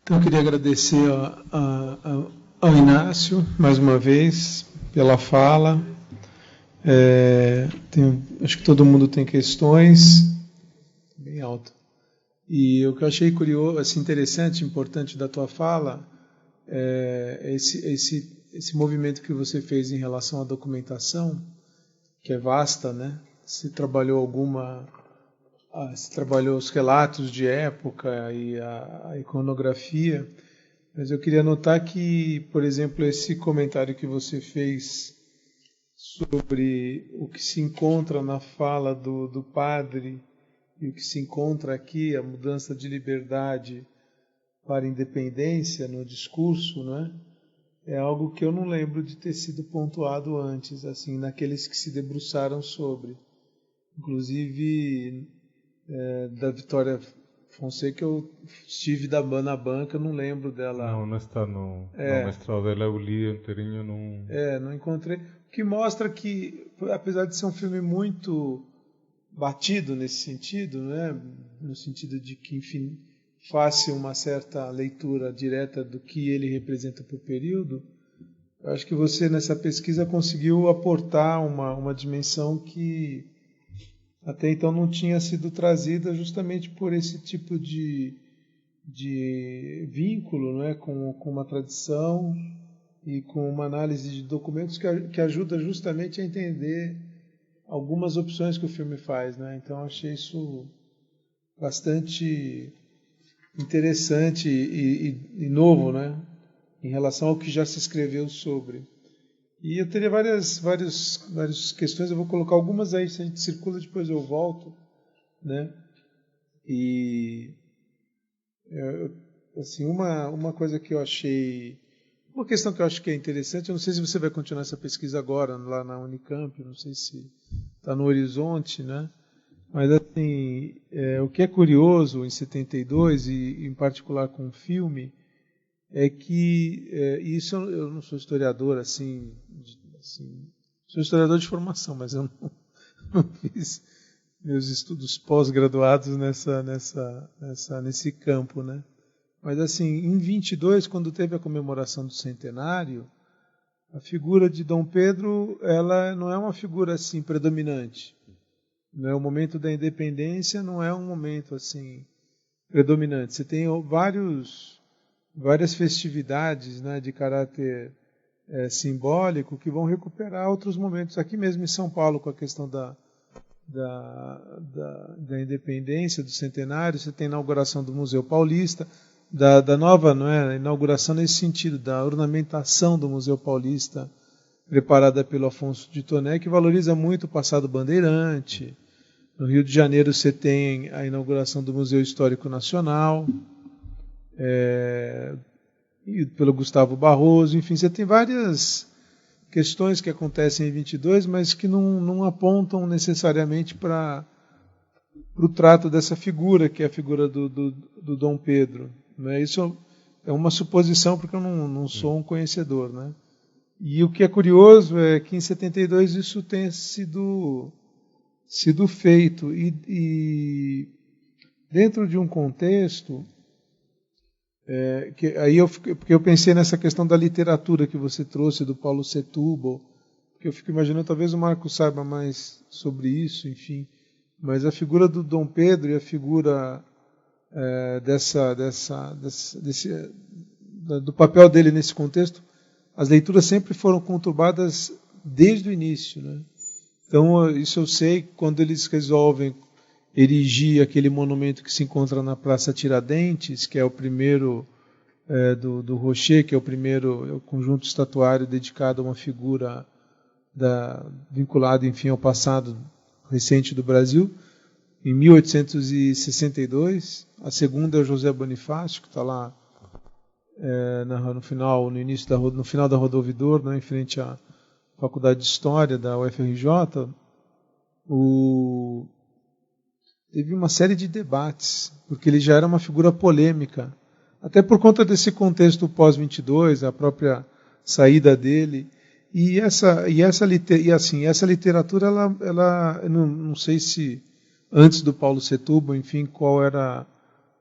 Então, eu queria agradecer ao Inácio, mais uma vez, pela fala. Acho que todo mundo tem questões, bem alto. E o que eu achei curioso, assim, interessante, importante da tua fala, é esse movimento que você fez em relação à documentação, que é vasta, né? Você trabalhou os relatos de época e a iconografia, mas eu queria notar que, por exemplo, esse comentário que você fez sobre o que se encontra na fala do padre e o que se encontra aqui, a mudança de liberdade para independência no discurso, né? É algo que eu não lembro de ter sido pontuado antes, assim, naqueles que se debruçaram sobre. Inclusive, da Vitória Fonseca, eu estive na banca, eu não lembro dela. Não está no mestrado dela, eu li inteirinho, não... Não encontrei. O que mostra que, apesar de ser um filme muito batido nesse sentido, né, no sentido de que, enfim, faça uma certa leitura direta do que ele representa para o período, eu acho que você, nessa pesquisa, conseguiu aportar uma dimensão que até então não tinha sido trazida, justamente por esse tipo de vínculo, né, com uma tradição e com uma análise de documentos que ajuda justamente a entender algumas opções que o filme faz, né? Então achei isso bastante interessante e novo, né, em relação ao que já se escreveu sobre. E eu teria várias questões, eu vou colocar algumas aí, se a gente circula, depois eu volto, né? E assim, uma coisa que eu achei, uma questão que eu acho que é interessante, eu não sei se você vai continuar essa pesquisa agora lá na Unicamp, não sei se está no horizonte, né? Mas assim, o que é curioso em 72 e em particular com o filme é que isso eu não sou historiador assim, sou historiador de formação, mas eu não fiz meus estudos pós-graduados nesse campo, né? Mas assim, em 22, quando teve a comemoração do centenário, a figura de Dom Pedro, ela não é uma figura assim predominante. Né? O momento da independência não é um momento assim predominante. Você tem várias festividades, né, de caráter simbólico que vão recuperar outros momentos. Aqui mesmo em São Paulo, com a questão da independência, do centenário, você tem a inauguração do Museu Paulista, da nova, não é, inauguração nesse sentido, da ornamentação do Museu Paulista, preparada pelo Afonso de Toné, que valoriza muito o passado bandeirante. No Rio de Janeiro você tem a inauguração do Museu Histórico Nacional, pelo Gustavo Barroso, enfim, você tem várias questões que acontecem em 22, mas que não apontam necessariamente para o trato dessa figura, que é a figura do Dom Pedro. Né? Isso é uma suposição, porque eu não sou um conhecedor. Né? E o que é curioso é que em 72 isso tenha sido feito, e dentro de um contexto... porque eu pensei nessa questão da literatura que você trouxe, do Paulo Setúbal, porque eu fico imaginando, talvez o Marco saiba mais sobre isso, enfim, mas a figura do Dom Pedro e a figura do papel dele nesse contexto, as leituras sempre foram conturbadas desde o início, né? Então, isso eu sei, quando eles resolvem erigir aquele monumento que se encontra na Praça Tiradentes, que é o primeiro do Rocher, que é o conjunto estatuário dedicado a uma figura vinculada, enfim, ao passado recente do Brasil, em 1862. A segunda é o José Bonifácio, que está lá no final da Rodovidor, né, em frente à Faculdade de História da UFRJ. Teve uma série de debates, porque ele já era uma figura polêmica, até por conta desse contexto pós-22, a própria saída dele. E essa literatura, ela não sei se antes do Paulo Setúbal, enfim, qual era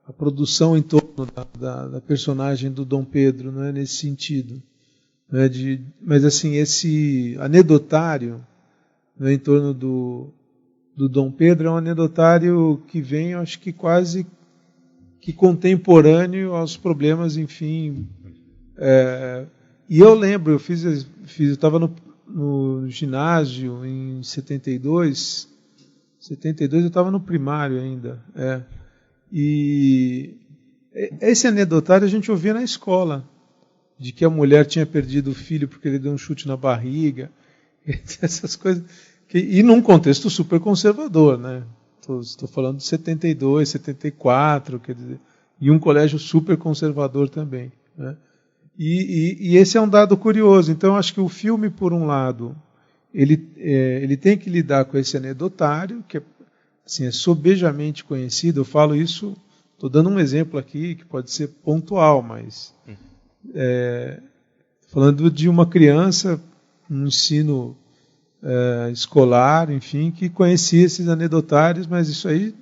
a produção em torno da personagem do Dom Pedro, não é, nesse sentido. Né, mas assim, esse anedotário, né, em torno do Dom Pedro é um anedotário que vem, eu acho que quase que contemporâneo aos problemas, enfim. E eu lembro, eu estava no ginásio em 72 eu estava no primário ainda. E esse anedotário a gente ouvia na escola, de que a mulher tinha perdido o filho porque ele deu um chute na barriga, essas coisas. E num contexto super conservador, né? Estou falando de 72, 74, quer dizer, e um colégio super conservador também, né? E esse é um dado curioso. Então, acho que o filme, por um lado, ele tem que lidar com esse anedotário, que assim, é sobejamente conhecido. Eu falo isso, estou dando um exemplo aqui, que pode ser pontual, mas falando de uma criança, um ensino escolar, enfim, que conhecia esses anedotários, mas isso aí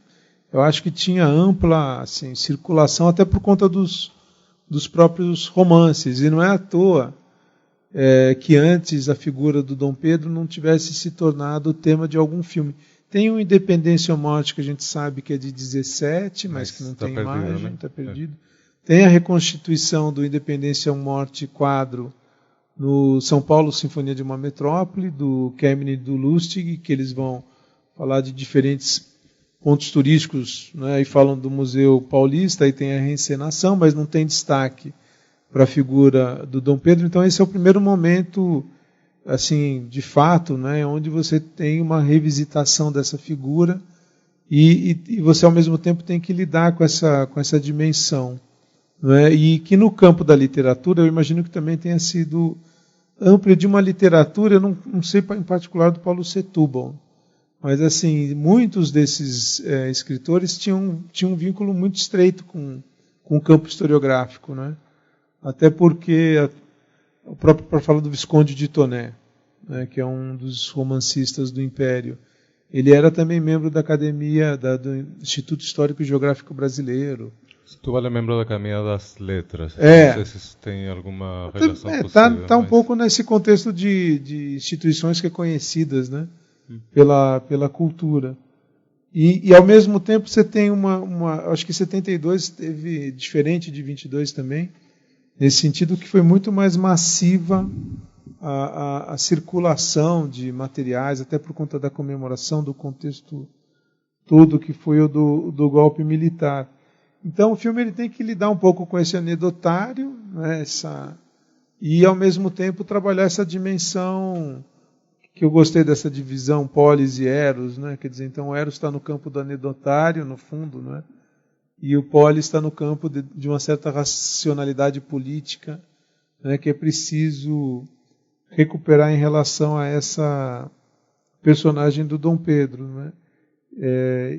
eu acho que tinha ampla assim, circulação, até por conta dos próprios romances. E não é à toa que antes a figura do Dom Pedro não tivesse se tornado o tema de algum filme. Tem o Independência ou Morte, que a gente sabe que é de 17, mas que não tem imagem, está perdido. Tem a reconstituição do Independência ou Morte quadro no São Paulo Sinfonia de uma Metrópole, do Kemeny e do Lustig, que eles vão falar de diferentes pontos turísticos, né, e falam do Museu Paulista, aí tem a reencenação, mas não tem destaque para a figura do Dom Pedro. Então esse é o primeiro momento, assim, de fato, né, onde você tem uma revisitação dessa figura e você ao mesmo tempo tem que lidar com essa dimensão. Né, e que no campo da literatura, eu imagino que também tenha sido amplo, de uma literatura, eu não sei em particular do Paulo Setúbal, mas assim, muitos desses escritores tinham um vínculo muito estreito com o campo historiográfico, né? Até porque o próprio, para falar do Visconde de Toné, né, que é um dos romancistas do Império, ele era também membro da Academia, do Instituto Histórico e Geográfico Brasileiro. Setúbal é membro da Academia das Letras. Não sei se isso tem alguma relação possível. Está um pouco nesse contexto de instituições reconhecidas, né, pela cultura. E ao mesmo tempo você tem acho que 72 teve, diferente de 22 também, nesse sentido que foi muito mais massiva a circulação de materiais, até por conta da comemoração do contexto todo que foi o do golpe militar. Então o filme ele tem que lidar um pouco com esse anedotário, né, e ao mesmo tempo trabalhar essa dimensão, que eu gostei dessa divisão polis e eros, né, quer dizer, então o eros está no campo do anedotário, no fundo, né, e o polis está no campo de uma certa racionalidade política, né, que é preciso recuperar em relação a essa personagem do Dom Pedro, né?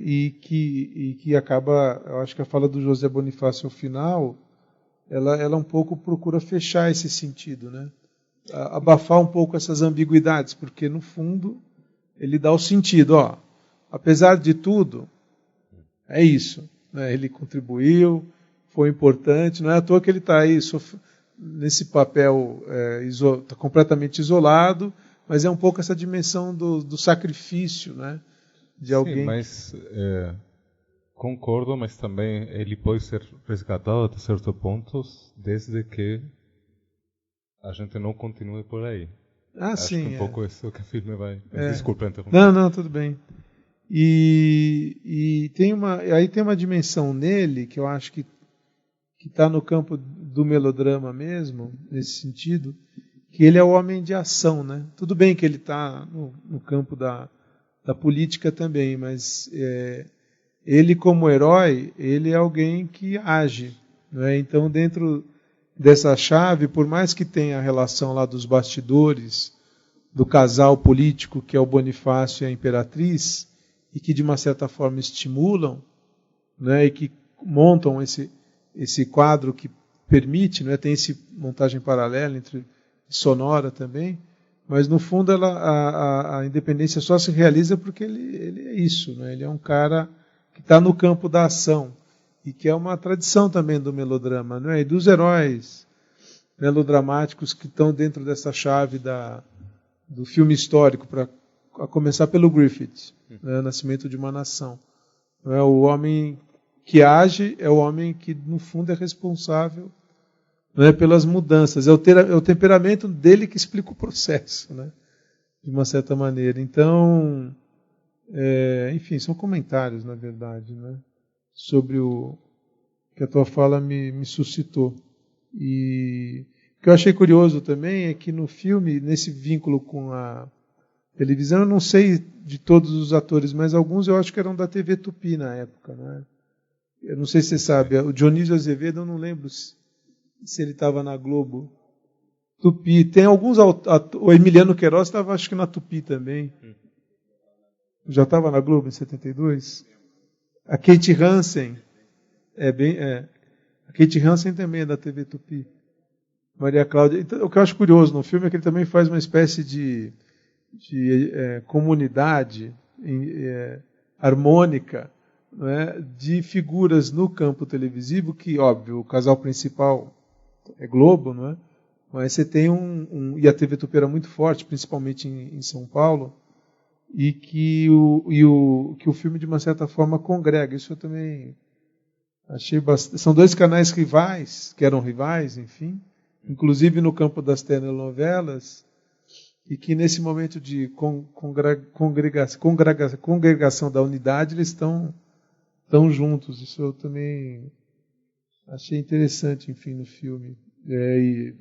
E que acaba, eu acho que a fala do José Bonifácio ao final, ela um pouco procura fechar esse sentido, né? Abafar um pouco essas ambiguidades, porque no fundo ele dá o sentido, apesar de tudo, é isso, né? Ele contribuiu, foi importante, não é à toa que ele está aí nesse papel tá completamente isolado, mas é um pouco essa dimensão do sacrifício, né, de alguém. Sim, mas concordo, mas também ele pode ser resgatado até certo ponto, desde que a gente não continue por aí. Acho sim. que um pouco isso que o filme vai... Desculpa interromper. Não, tudo bem. E aí tem uma dimensão nele que eu acho que está no campo do melodrama mesmo, nesse sentido, que ele é o homem de ação, né? Tudo bem que ele está no campo da política também, mas ele como herói, ele é alguém que age, né? Então dentro dessa chave, por mais que tenha a relação lá dos bastidores, do casal político que é o Bonifácio e a Imperatriz, e que de uma certa forma estimulam, né, e que montam esse quadro que permite, né, tem essa montagem paralela entre sonora também, mas no fundo a independência só se realiza porque ele é isso, né, ele é um cara que está no campo da ação. e que é uma tradição também do melodrama, não é? E dos heróis melodramáticos que estão dentro dessa chave do filme histórico, a começar pelo Griffith, né? Nascimento de uma Nação. Não é? O homem que age é o homem que, no fundo, é responsável, não é, pelas mudanças. É o temperamento dele que explica o processo, né? De uma certa maneira. Então, enfim, são comentários, na verdade, né? Sobre o que a tua fala me suscitou. E o que eu achei curioso também é que no filme, nesse vínculo com a televisão, eu não sei de todos os atores, mas alguns eu acho que eram da TV Tupi na época, né? Eu não sei se você sabe, o Dionísio Azevedo, eu não lembro se ele estava na Globo. Tupi, tem alguns o Emiliano Queiroz estava acho que na Tupi também. Já estava na Globo em 72? A Kate Hansen, a Kate Hansen também é da TV Tupi. Maria Cláudia. Então, o que eu acho curioso no filme é que ele também faz uma espécie de comunidade harmônica, não é, de figuras no campo televisivo que, óbvio, o casal principal é Globo, não é? Mas você tem e a TV Tupi era muito forte, principalmente em São Paulo, e que o filme, de uma certa forma, congrega. Isso eu também achei bastante. São dois canais rivais, que eram rivais, enfim, inclusive no campo das telenovelas, e que nesse momento de congregação da unidade, eles estão juntos. Isso eu também achei interessante, enfim, no filme. E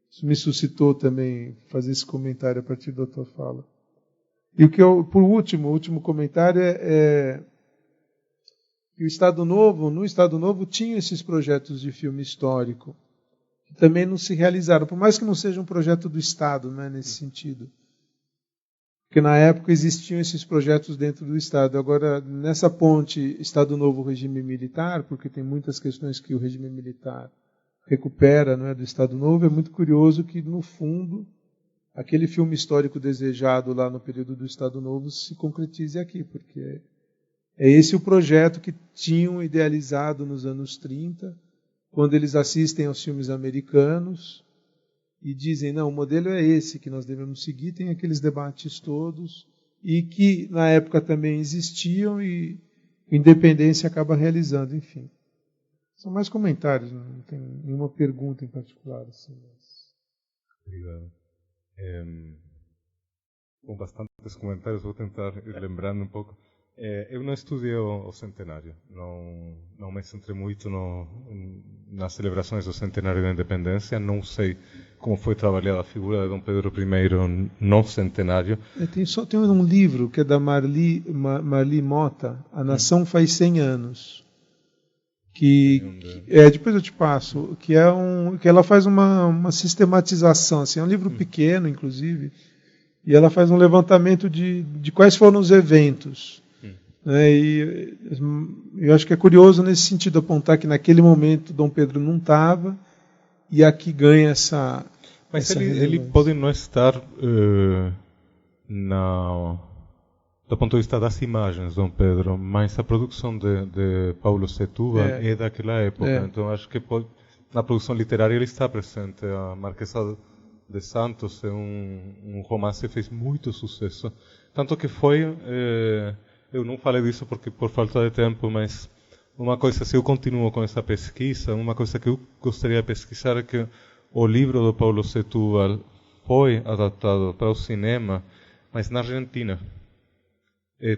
isso me suscitou também fazer esse comentário a partir da tua fala. E o último comentário é que no Estado Novo tinha esses projetos de filme histórico, que também não se realizaram, por mais que não seja um projeto do Estado, né, nesse sentido. Porque na época existiam esses projetos dentro do Estado. Agora, nessa ponte Estado Novo-Regime Militar, porque tem muitas questões que o regime militar recupera, não é, do Estado Novo, é muito curioso que, no fundo, aquele filme histórico desejado lá no período do Estado Novo se concretize aqui, porque é esse o projeto que tinham idealizado nos anos 30, quando eles assistem aos filmes americanos e dizem, não, o modelo é esse que nós devemos seguir, tem aqueles debates todos, e que na época também existiam e a Independência acaba realizando, enfim. São mais comentários, não tem nenhuma pergunta em particular. Assim, Obrigado. Com bastantes comentários, vou tentar ir lembrando um pouco. Eu não estudei o centenário, não me centrei muito nas celebrações do centenário da independência, não sei como foi trabalhada a figura de Dom Pedro I no centenário. Tem um livro que é da Marli Mota, A Nação Faz 100 Anos, depois eu te passo, que ela faz uma sistematização, assim, é um livro pequeno, inclusive, e ela faz um levantamento de quais foram os eventos. E eu acho que é curioso nesse sentido apontar que naquele momento Dom Pedro não estava e aqui ganha essa. Mas ele pode não estar do ponto de vista das imagens, Dom Pedro, mas a produção de Paulo Setúbal é daquela época, então acho que na produção literária ele está presente. A Marquesa de Santos é um romance que fez muito sucesso, tanto que foi. Eu não falei disso porque por falta de tempo, mas uma coisa, se eu continuo com essa pesquisa, uma coisa que eu gostaria de pesquisar é que o livro do Paulo Setúbal foi adaptado para o cinema, mas na Argentina.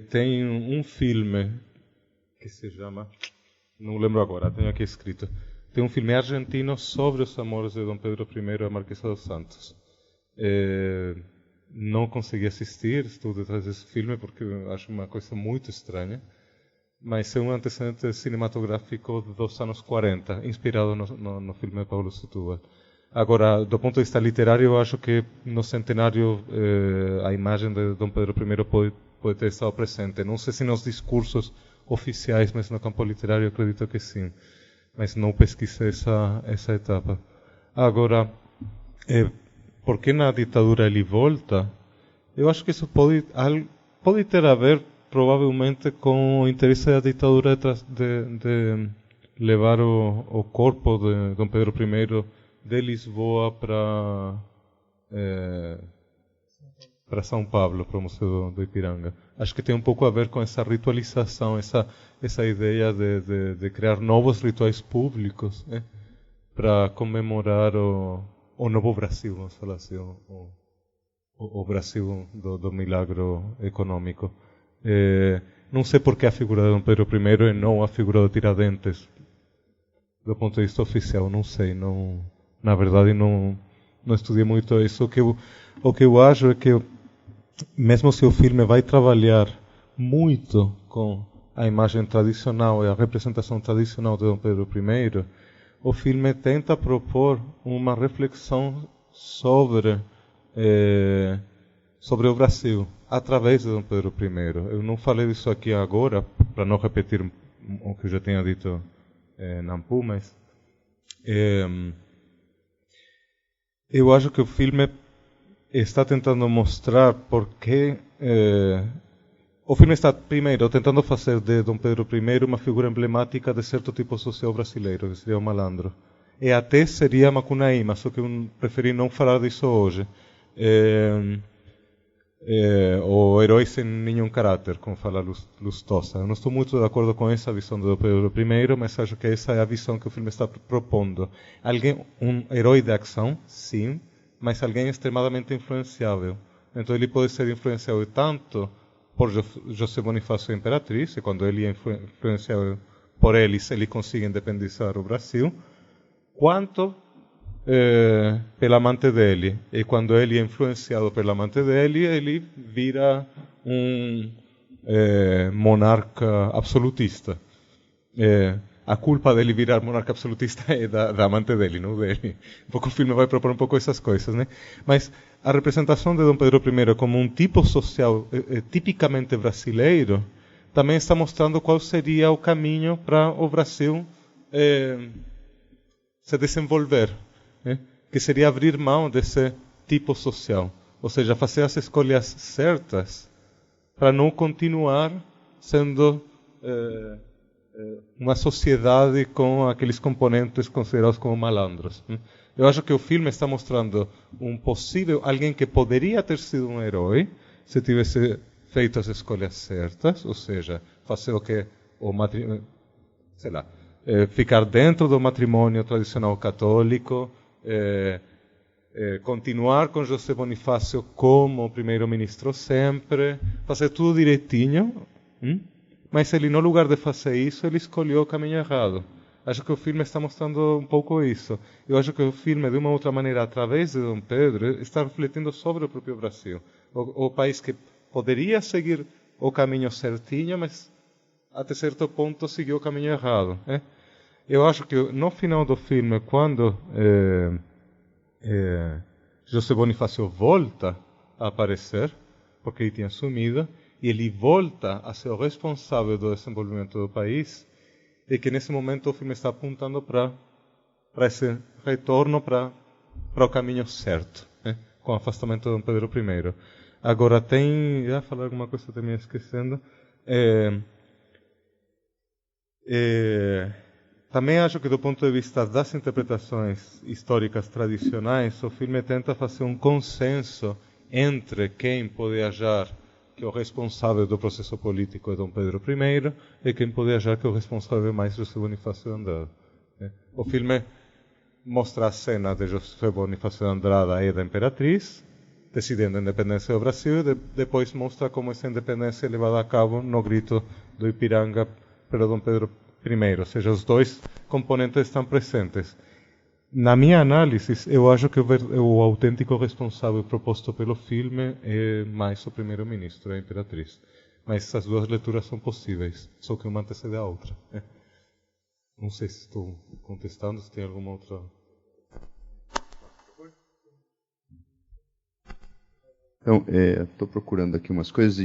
Tem um filme que se chama, não lembro agora, tenho aqui escrito, tem um filme argentino sobre os amores de Dom Pedro I e a Marquesa dos Santos. Não consegui assistir, estou detrás desse filme porque acho uma coisa muito estranha, mas é um antecedente cinematográfico dos anos 40, inspirado no filme de Paulo Setúbal. Agora, do ponto de vista literário, eu acho que no centenário a imagem de Dom Pedro I pode ter estado presente. Não sei se nos discursos oficiais, mas no campo literário eu acredito que sim. Mas não pesquisei essa etapa. Agora, por que na ditadura ele volta? Eu acho que isso pode ter a ver, provavelmente, com o interesse da ditadura levar o corpo de Dom Pedro I de Lisboa para São Paulo, para o Museu do Ipiranga. Acho que tem um pouco a ver com essa ritualização, essa ideia de criar novos rituais públicos, né, para comemorar o novo Brasil, vamos falar assim, o Brasil do milagro econômico. Não sei por que a figura de Dom Pedro I e não a figura do Tiradentes, do ponto de vista oficial, não sei. Na verdade, não estudei muito isso. O que eu acho é que, mesmo se o filme vai trabalhar muito com a imagem tradicional e a representação tradicional de Dom Pedro I, o filme tenta propor uma reflexão sobre o Brasil, através de Dom Pedro I. Eu não falei disso aqui agora, para não repetir o que eu já tinha dito na Ampu, mas eu acho que o filme está tentando mostrar porque o filme está, primeiro, tentando fazer de Dom Pedro I uma figura emblemática de certo tipo social brasileiro, que seria o malandro. E até seria Macunaíma, só que eu preferi não falar disso hoje. O herói sem nenhum caráter, como fala Lustosa. Eu não estou muito de acordo com essa visão de Dom Pedro I, mas acho que essa é a visão que o filme está propondo. Um herói de ação, sim, mas alguém extremadamente influenciável. Então ele pode ser influenciável tanto por José Bonifácio e a Imperatriz, e quando ele é influenciável por eles, ele consegue independizar o Brasil, quanto pela amante dele. E quando ele é influenciado pela amante dele, ele vira um monarca absolutista. A culpa dele virar monarca absolutista é da amante dele, não dele. Um pouco o filme vai propor um pouco essas coisas, né? Mas a representação de Dom Pedro I como um tipo social tipicamente brasileiro também está mostrando qual seria o caminho para o Brasil se desenvolver, né? Que seria abrir mão desse tipo social, ou seja, fazer as escolhas certas para não continuar sendo uma sociedade com aqueles componentes considerados como malandros. Eu acho que o filme está mostrando alguém que poderia ter sido um herói se tivesse feito as escolhas certas, ou seja, fazer o que o matrimônio, sei lá, ficar dentro do matrimônio tradicional católico, continuar com José Bonifácio como primeiro-ministro sempre, fazer tudo direitinho, mas ele, no lugar de fazer isso, ele escolheu o caminho errado. Acho que o filme está mostrando um pouco isso. Eu acho que o filme, de uma outra maneira, através de Dom Pedro, está refletindo sobre o próprio Brasil. O país que poderia seguir o caminho certinho, mas até certo ponto seguiu o caminho errado. Eu acho que no final do filme, quando José Bonifácio volta a aparecer, porque ele tinha sumido, e ele volta a ser o responsável do desenvolvimento do país, e que nesse momento o filme está apontando para esse retorno para o caminho certo, né? Com o afastamento de Dom Pedro I. Agora ia falar alguma coisa que eu também esquecendo. Também acho que, do ponto de vista das interpretações históricas tradicionais, o filme tenta fazer um consenso entre quem pode achar que o responsável do processo político é Dom Pedro I e quem pode achar que o responsável é mais José Bonifácio de Andrade. O filme mostra a cena de José Bonifácio de Andrade e da Imperatriz decidindo a independência do Brasil, e depois mostra como essa independência é levada a cabo no grito do Ipiranga pelo Dom Pedro I, ou seja, os dois componentes estão presentes. Na minha análise, eu acho que o autêntico responsável proposto pelo filme é mais o primeiro-ministro, a Imperatriz. Mas as duas leituras são possíveis, só que uma antecede a outra. Não sei se estou contestando, se tem alguma outra... Então, estou procurando aqui umas coisas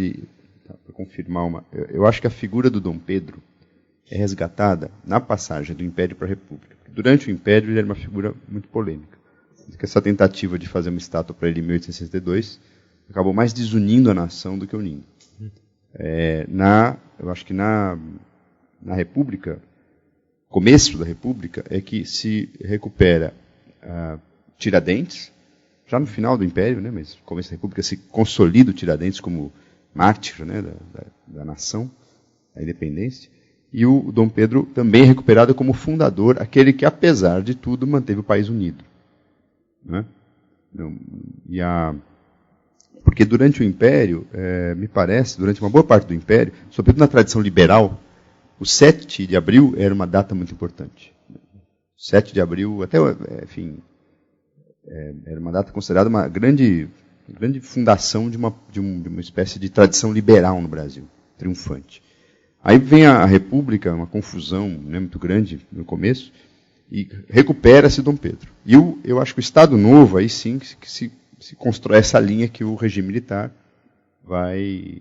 para confirmar uma... Eu acho que a figura do Dom Pedro é resgatada na passagem do Império para a República. Durante o Império, ele era uma figura muito polêmica. Essa tentativa de fazer uma estátua para ele em 1862 acabou mais desunindo a nação do que unindo. Eu acho que na República, começo da República é que se recupera Tiradentes, já no final do Império, né, mas no começo da República se consolida o Tiradentes como mártir, né, da nação, da independência, e o Dom Pedro também é recuperado como fundador, aquele que, apesar de tudo, manteve o país unido. Né? Porque durante o Império, me parece, durante uma boa parte do Império, sobretudo na tradição liberal, o 7 de abril era uma data muito importante. 7 de abril, até, enfim, era uma data considerada uma grande fundação de uma espécie de tradição liberal no Brasil, triunfante. Aí vem a República, uma confusão, né, muito grande no começo, e recupera-se Dom Pedro. E eu acho que o Estado Novo, aí sim, que se constrói essa linha que o regime militar vai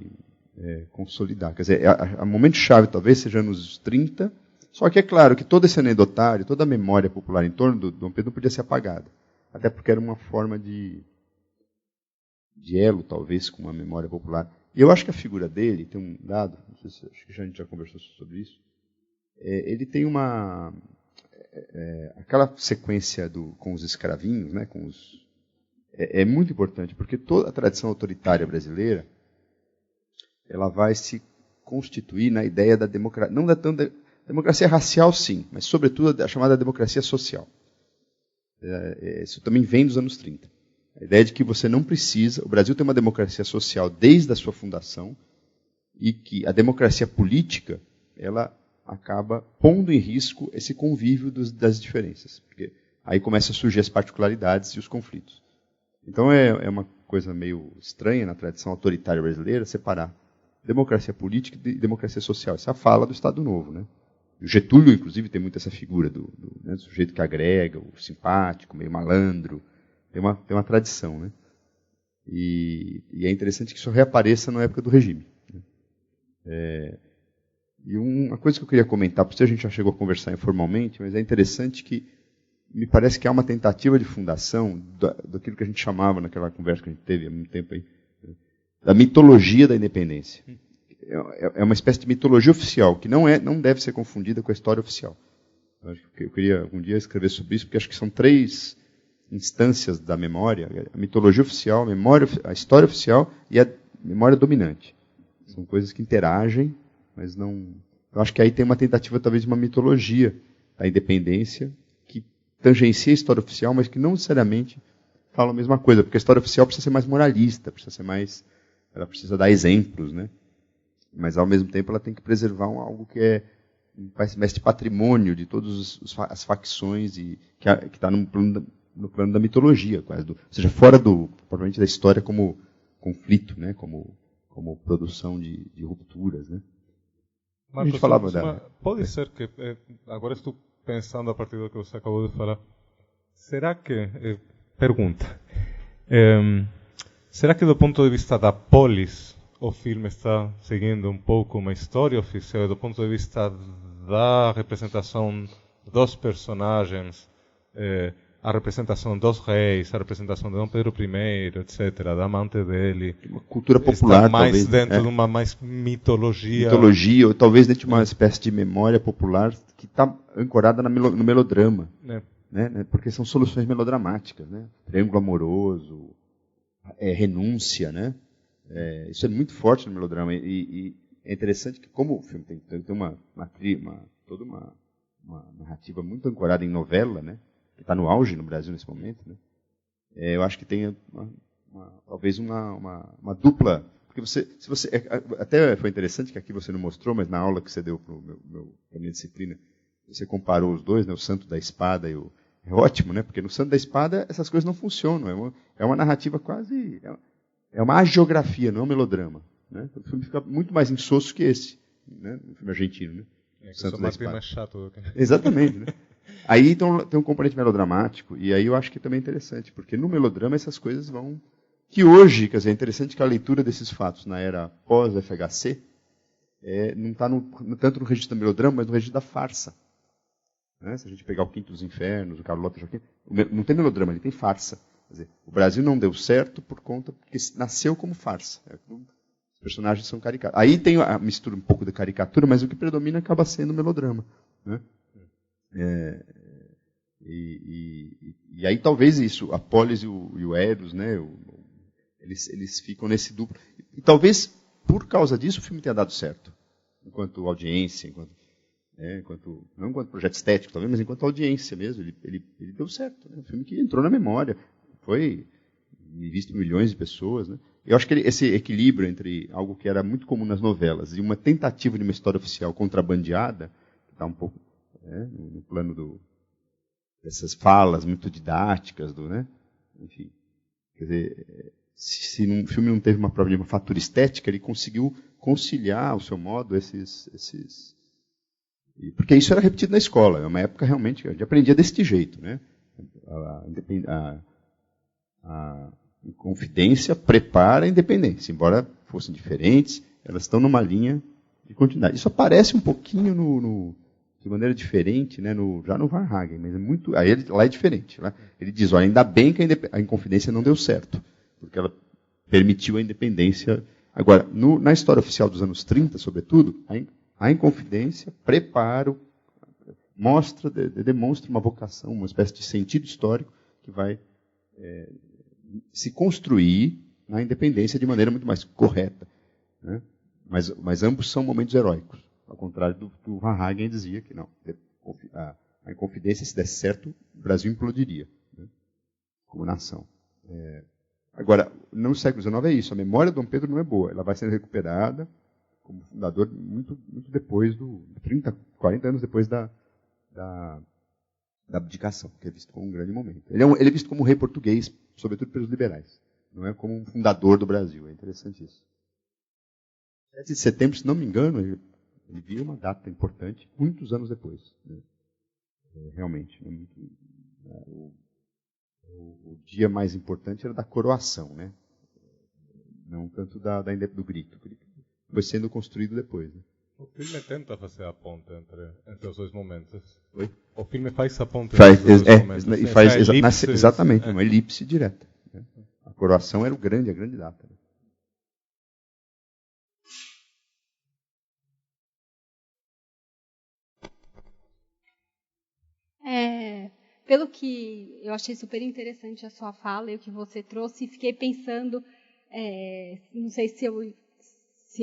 consolidar. Quer dizer, o momento-chave talvez seja nos 30, só que é claro que todo esse anedotário, toda a memória popular em torno do Dom Pedro não podia ser apagada. Até porque era uma forma de elo, talvez, com a memória popular. E eu acho que a figura dele, tem um dado, não sei se acho que a gente já conversou sobre isso, ele tem aquela sequência com os escravinhos, né, é muito importante, porque toda a tradição autoritária brasileira ela vai se constituir na ideia da democracia, não da democracia racial, sim, mas sobretudo a chamada democracia social. Isso também vem dos anos 30. A ideia de que você não precisa, o Brasil tem uma democracia social desde a sua fundação, e que a democracia política, ela acaba pondo em risco esse convívio das diferenças, porque aí começam a surgir as particularidades e os conflitos. Então é uma coisa meio estranha na tradição autoritária brasileira separar democracia política e democracia social. Essa é a fala do Estado Novo, né? O Getúlio, inclusive, tem muito essa figura do sujeito que agrega, o simpático, meio malandro. Tem uma tradição, né? E é interessante que isso reapareça na época do regime. E uma coisa que eu queria comentar, porque a gente já chegou a conversar informalmente, mas é interessante que me parece que há uma tentativa de fundação daquilo que a gente chamava naquela conversa que a gente teve há muito tempo aí, da mitologia da independência. É uma espécie de mitologia oficial, que não deve ser confundida com a história oficial. Eu queria algum dia escrever sobre isso, porque acho que são 3 instâncias da memória: a mitologia oficial, a história oficial e a memória dominante. São coisas que interagem, mas não... Eu acho que aí tem uma tentativa, talvez, de uma mitologia da independência, que tangencia a história oficial, mas que não necessariamente fala a mesma coisa, porque a história oficial precisa ser mais moralista, ela precisa dar exemplos, né? Mas, ao mesmo tempo, ela tem que preservar algo que é uma espécie de patrimônio de todas as facções e que está no plano da mitologia, quase, ou seja, fora provavelmente da história como conflito, né? Como produção de rupturas, né? Marcos, a gente falava pode ser que, agora estou pensando a partir do que você acabou de falar, será que, pergunta, será que do ponto de vista da polis, o filme está seguindo um pouco uma história oficial, do ponto de vista da representação dos personagens, a representação dos reis, a representação de Dom Pedro I, etc., da amante dele. Uma cultura popular, está mais talvez, dentro de uma mais mitologia. Mitologia, ou talvez dentro de uma espécie de memória popular que está ancorada no melodrama. Né? Porque são soluções melodramáticas, né? Triângulo amoroso, renúncia, né? Isso é muito forte no melodrama. E é interessante que, como o filme tem toda uma narrativa muito ancorada em novela, né? Que está no auge no Brasil nesse momento, né? Eu acho que tem talvez uma dupla, porque até foi interessante que aqui você não mostrou, mas na aula que você deu para a minha disciplina, você comparou os dois, né? O Santo da Espada e o... É ótimo, né? Porque no Santo da Espada essas coisas não funcionam. É uma narrativa quase... É uma hagiografia, não é um melodrama. Né? O filme fica muito mais insosso que esse, né? O filme argentino, né? Que Santo da Espada. Mais chato. Exatamente, né? Aí então, tem um componente melodramático, e aí eu acho que também é interessante, porque no melodrama essas coisas vão... Que hoje, quer dizer, é interessante que a leitura desses fatos na era pós-FHC não está tanto no registro do melodrama, mas no registro da farsa. Né? Se a gente pegar o Quinto dos Infernos, o Carlota Joaquim, não tem melodrama, ele tem farsa. Quer dizer, o Brasil não deu certo porque nasceu como farsa. Os personagens são caricatos. Aí tem a mistura um pouco da caricatura, mas o que predomina acaba sendo o melodrama. Né? E aí talvez isso, a Polis e o Eros, né, eles ficam nesse duplo. E talvez por causa disso o filme tenha dado certo, enquanto audiência, não enquanto projeto estético, talvez, mas enquanto audiência mesmo, ele deu certo. Né? Um filme que entrou na memória, foi visto por milhões de pessoas. Né? Eu acho que esse equilíbrio entre algo que era muito comum nas novelas e uma tentativa de uma história oficial contrabandeada, que está um pouco no plano dessas falas muito didáticas, né? Enfim, quer dizer, se um filme não teve uma fatura estética, ele conseguiu conciliar, ao seu modo, esses... Porque isso era repetido na escola. É uma época realmente que a gente aprendia desse jeito. Né? A Inconfidência prepara a independência. Embora fossem diferentes, elas estão numa linha de continuidade. Isso aparece um pouquinho de maneira diferente, né, já no Varhagen, mas lá é diferente. Lá ele diz, olha, ainda bem que a Inconfidência não deu certo, porque ela permitiu a independência. Agora, na história oficial dos anos 30, sobretudo, a Inconfidência demonstra uma vocação, uma espécie de sentido histórico que vai se construir na independência de maneira muito mais correta. Né? Mas ambos são momentos heróicos. Ao contrário do Varhagen dizia que não, a Inconfidência, se desse certo, o Brasil implodiria, né? Como nação. Agora, no século XIX é isso, a memória de Dom Pedro não é boa, ela vai sendo recuperada como fundador muito, muito depois 30, 40 anos depois da abdicação, que é visto como um grande momento. Ele é visto como um rei português, sobretudo pelos liberais, não é como um fundador do Brasil, é interessante isso. 7 de setembro, se não me engano, ele via uma data importante muitos anos depois. Né? Realmente. O dia mais importante era da coroação, né? Não tanto do grito. Foi sendo construído depois. Né? O filme tenta fazer a ponte entre os dois momentos. Oi? O filme faz a ponte entre os dois momentos. E faz exatamente, uma elipse direta. Né? A coroação era a grande data. Né? Pelo que eu achei super interessante a sua fala e o que você trouxe, fiquei pensando, não sei se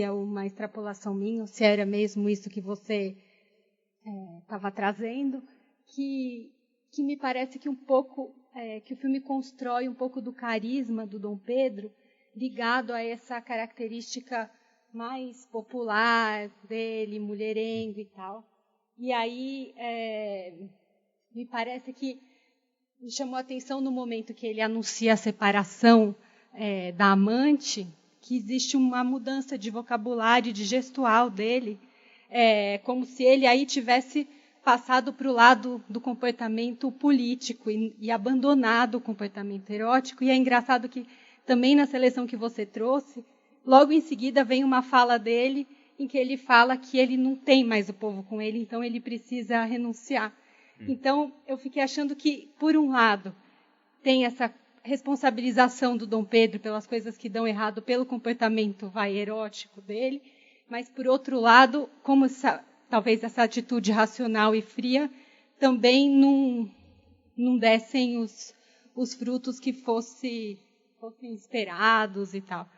é uma extrapolação minha, ou se era mesmo isso que você estava trazendo, que me parece que um pouco, que o filme constrói um pouco do carisma do Dom Pedro, ligado a essa característica mais popular dele, mulherengo e tal. E aí, me parece que me chamou a atenção no momento que ele anuncia a separação da amante, que existe uma mudança de vocabulário, de gestual dele, como se ele aí tivesse passado para o lado do comportamento político e abandonado o comportamento erótico. E é engraçado que também na seleção que você trouxe, logo em seguida vem uma fala dele em que ele fala que ele não tem mais o povo com ele, então ele precisa renunciar. Então, eu fiquei achando que, por um lado, tem essa responsabilização do Dom Pedro pelas coisas que dão errado, pelo comportamento erótico dele, mas, por outro lado, como talvez essa atitude racional e fria também não dessem os frutos que fossem esperados e tal.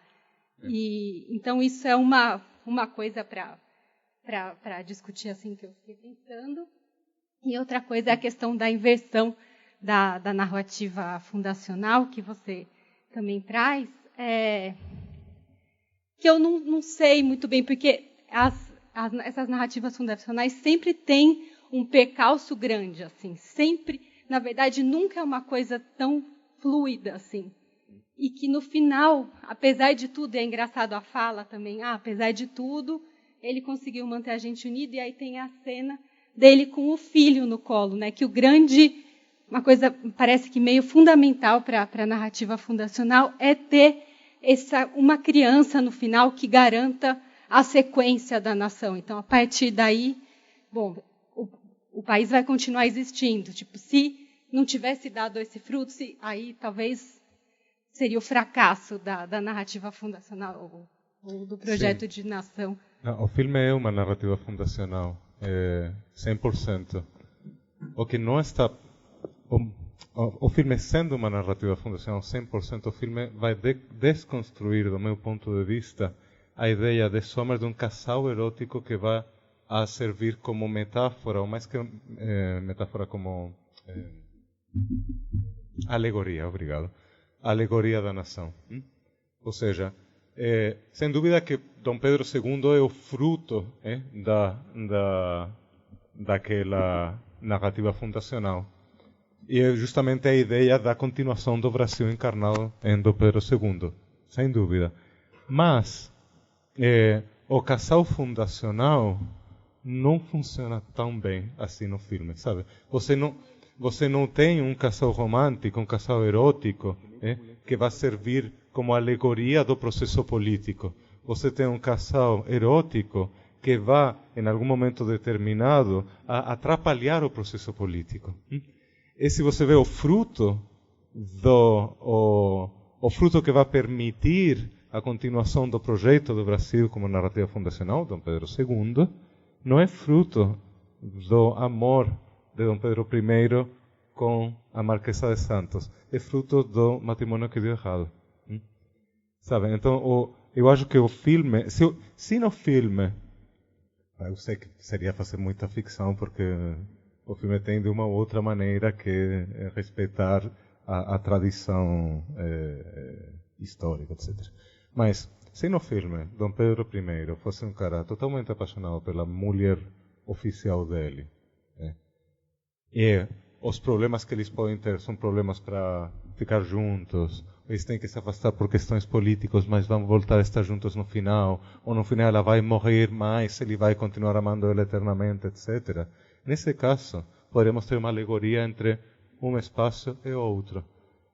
Então, isso é uma coisa para discutir assim que eu fiquei pensando. E outra coisa é a questão da inversão da narrativa fundacional, que você também traz, que eu não sei muito bem, porque essas narrativas fundacionais sempre têm um percalço grande, assim, sempre, na verdade, nunca é uma coisa tão fluida assim. E que no final, apesar de tudo, é engraçado a fala também, apesar de tudo, ele conseguiu manter a gente unido, e aí tem a cena dele com o filho no colo, né? Que uma coisa parece que meio fundamental para a narrativa fundacional é ter uma criança no final que garanta a sequência da nação. Então, a partir daí, o país vai continuar existindo. Tipo, se não tivesse dado esse fruto, aí talvez seria o fracasso da narrativa fundacional ou do projeto de nação. Não, o filme é uma narrativa fundacional. 100%. o que não está... O filme, sendo uma narrativa fundacional 100%, o filme vai desconstruir, do meu ponto de vista, a ideia de Sommer de um casal erótico que vai a servir como metáfora, ou mais que metáfora, como alegoria, obrigado, alegoria da nação. Ou seja, sem dúvida que Dom Pedro II é o fruto daquela narrativa fundacional. E é justamente a ideia da continuação do Brasil encarnado em Dom Pedro II, sem dúvida. Mas o casal fundacional não funciona tão bem assim no filme, sabe? Você não tem um casal romântico, um casal erótico, que vai servir como alegoria do processo político. Você tem um casal erótico que vai, em algum momento determinado, a atrapalhar o processo político. E se você vê o fruto o fruto que vai permitir a continuação do projeto do Brasil como narrativa fundacional, Dom Pedro II, não é fruto do amor de Dom Pedro I com a Marquesa de Santos, é fruto do matrimônio que deu errado. Sabe? Então, eu acho que o filme, se no filme, eu sei que seria fazer muita ficção, porque o filme tem de uma outra maneira que respeitar a tradição histórica, etc. Mas, se no filme Dom Pedro I fosse um cara totalmente apaixonado pela mulher oficial dele, e os problemas que eles podem ter são problemas para ficar juntos, eles têm que se afastar por questões políticas, mas vão voltar a estar juntos no final, ou no final ela vai morrer, mas ele vai continuar amando ela eternamente, etc. Nesse caso, poderíamos ter uma alegoria entre um espaço e outro.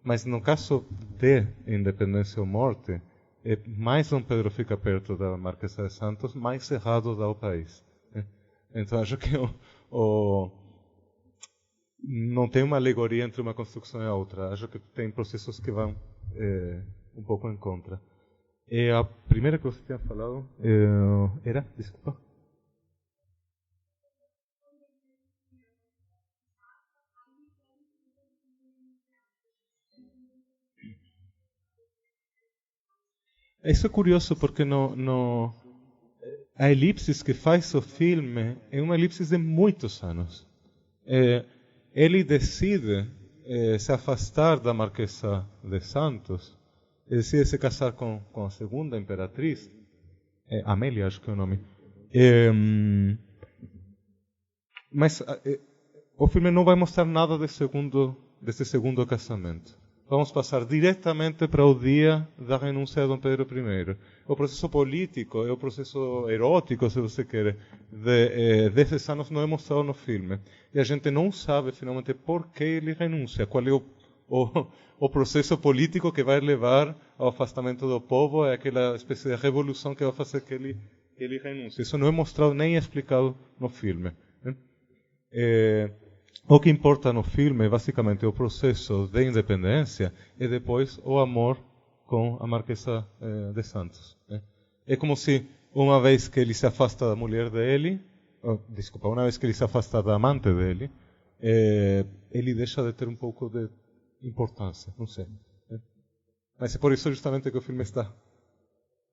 Mas no caso de Independência ou Morte, mais Dom Pedro fica perto da Marquesa de Santos, mais errado dá o país. Então acho que não tem uma alegoria entre uma construção e a outra. Acho que tem processos que vão um pouco em contra. E a primeira que você tinha falado era... Desculpa. Isso é curioso porque a elipse que faz o filme é uma elipse de muitos anos. Ele decide se afastar da Marquesa de Santos, decide se casar com a segunda imperatriz, Amélia, acho que é o nome. Mas o filme não vai mostrar nada desse segundo casamento. Vamos passar diretamente para o dia da renúncia de Dom Pedro I. O processo político, o processo erótico, se você quer, desses anos não é mostrado no filme. E a gente não sabe, finalmente, por que ele renuncia, qual é o processo político que vai levar ao afastamento do povo, é aquela espécie de revolução que vai fazer que ele renuncie. Isso não é mostrado nem explicado no filme. O que importa no filme é basicamente o processo de independência e depois o amor com a Marquesa de Santos. É como se uma vez que ele se afasta da mulher dele, uma vez que ele se afasta da amante dele, ele deixa de ter um pouco de importância, não sei. Mas é por isso justamente que o filme está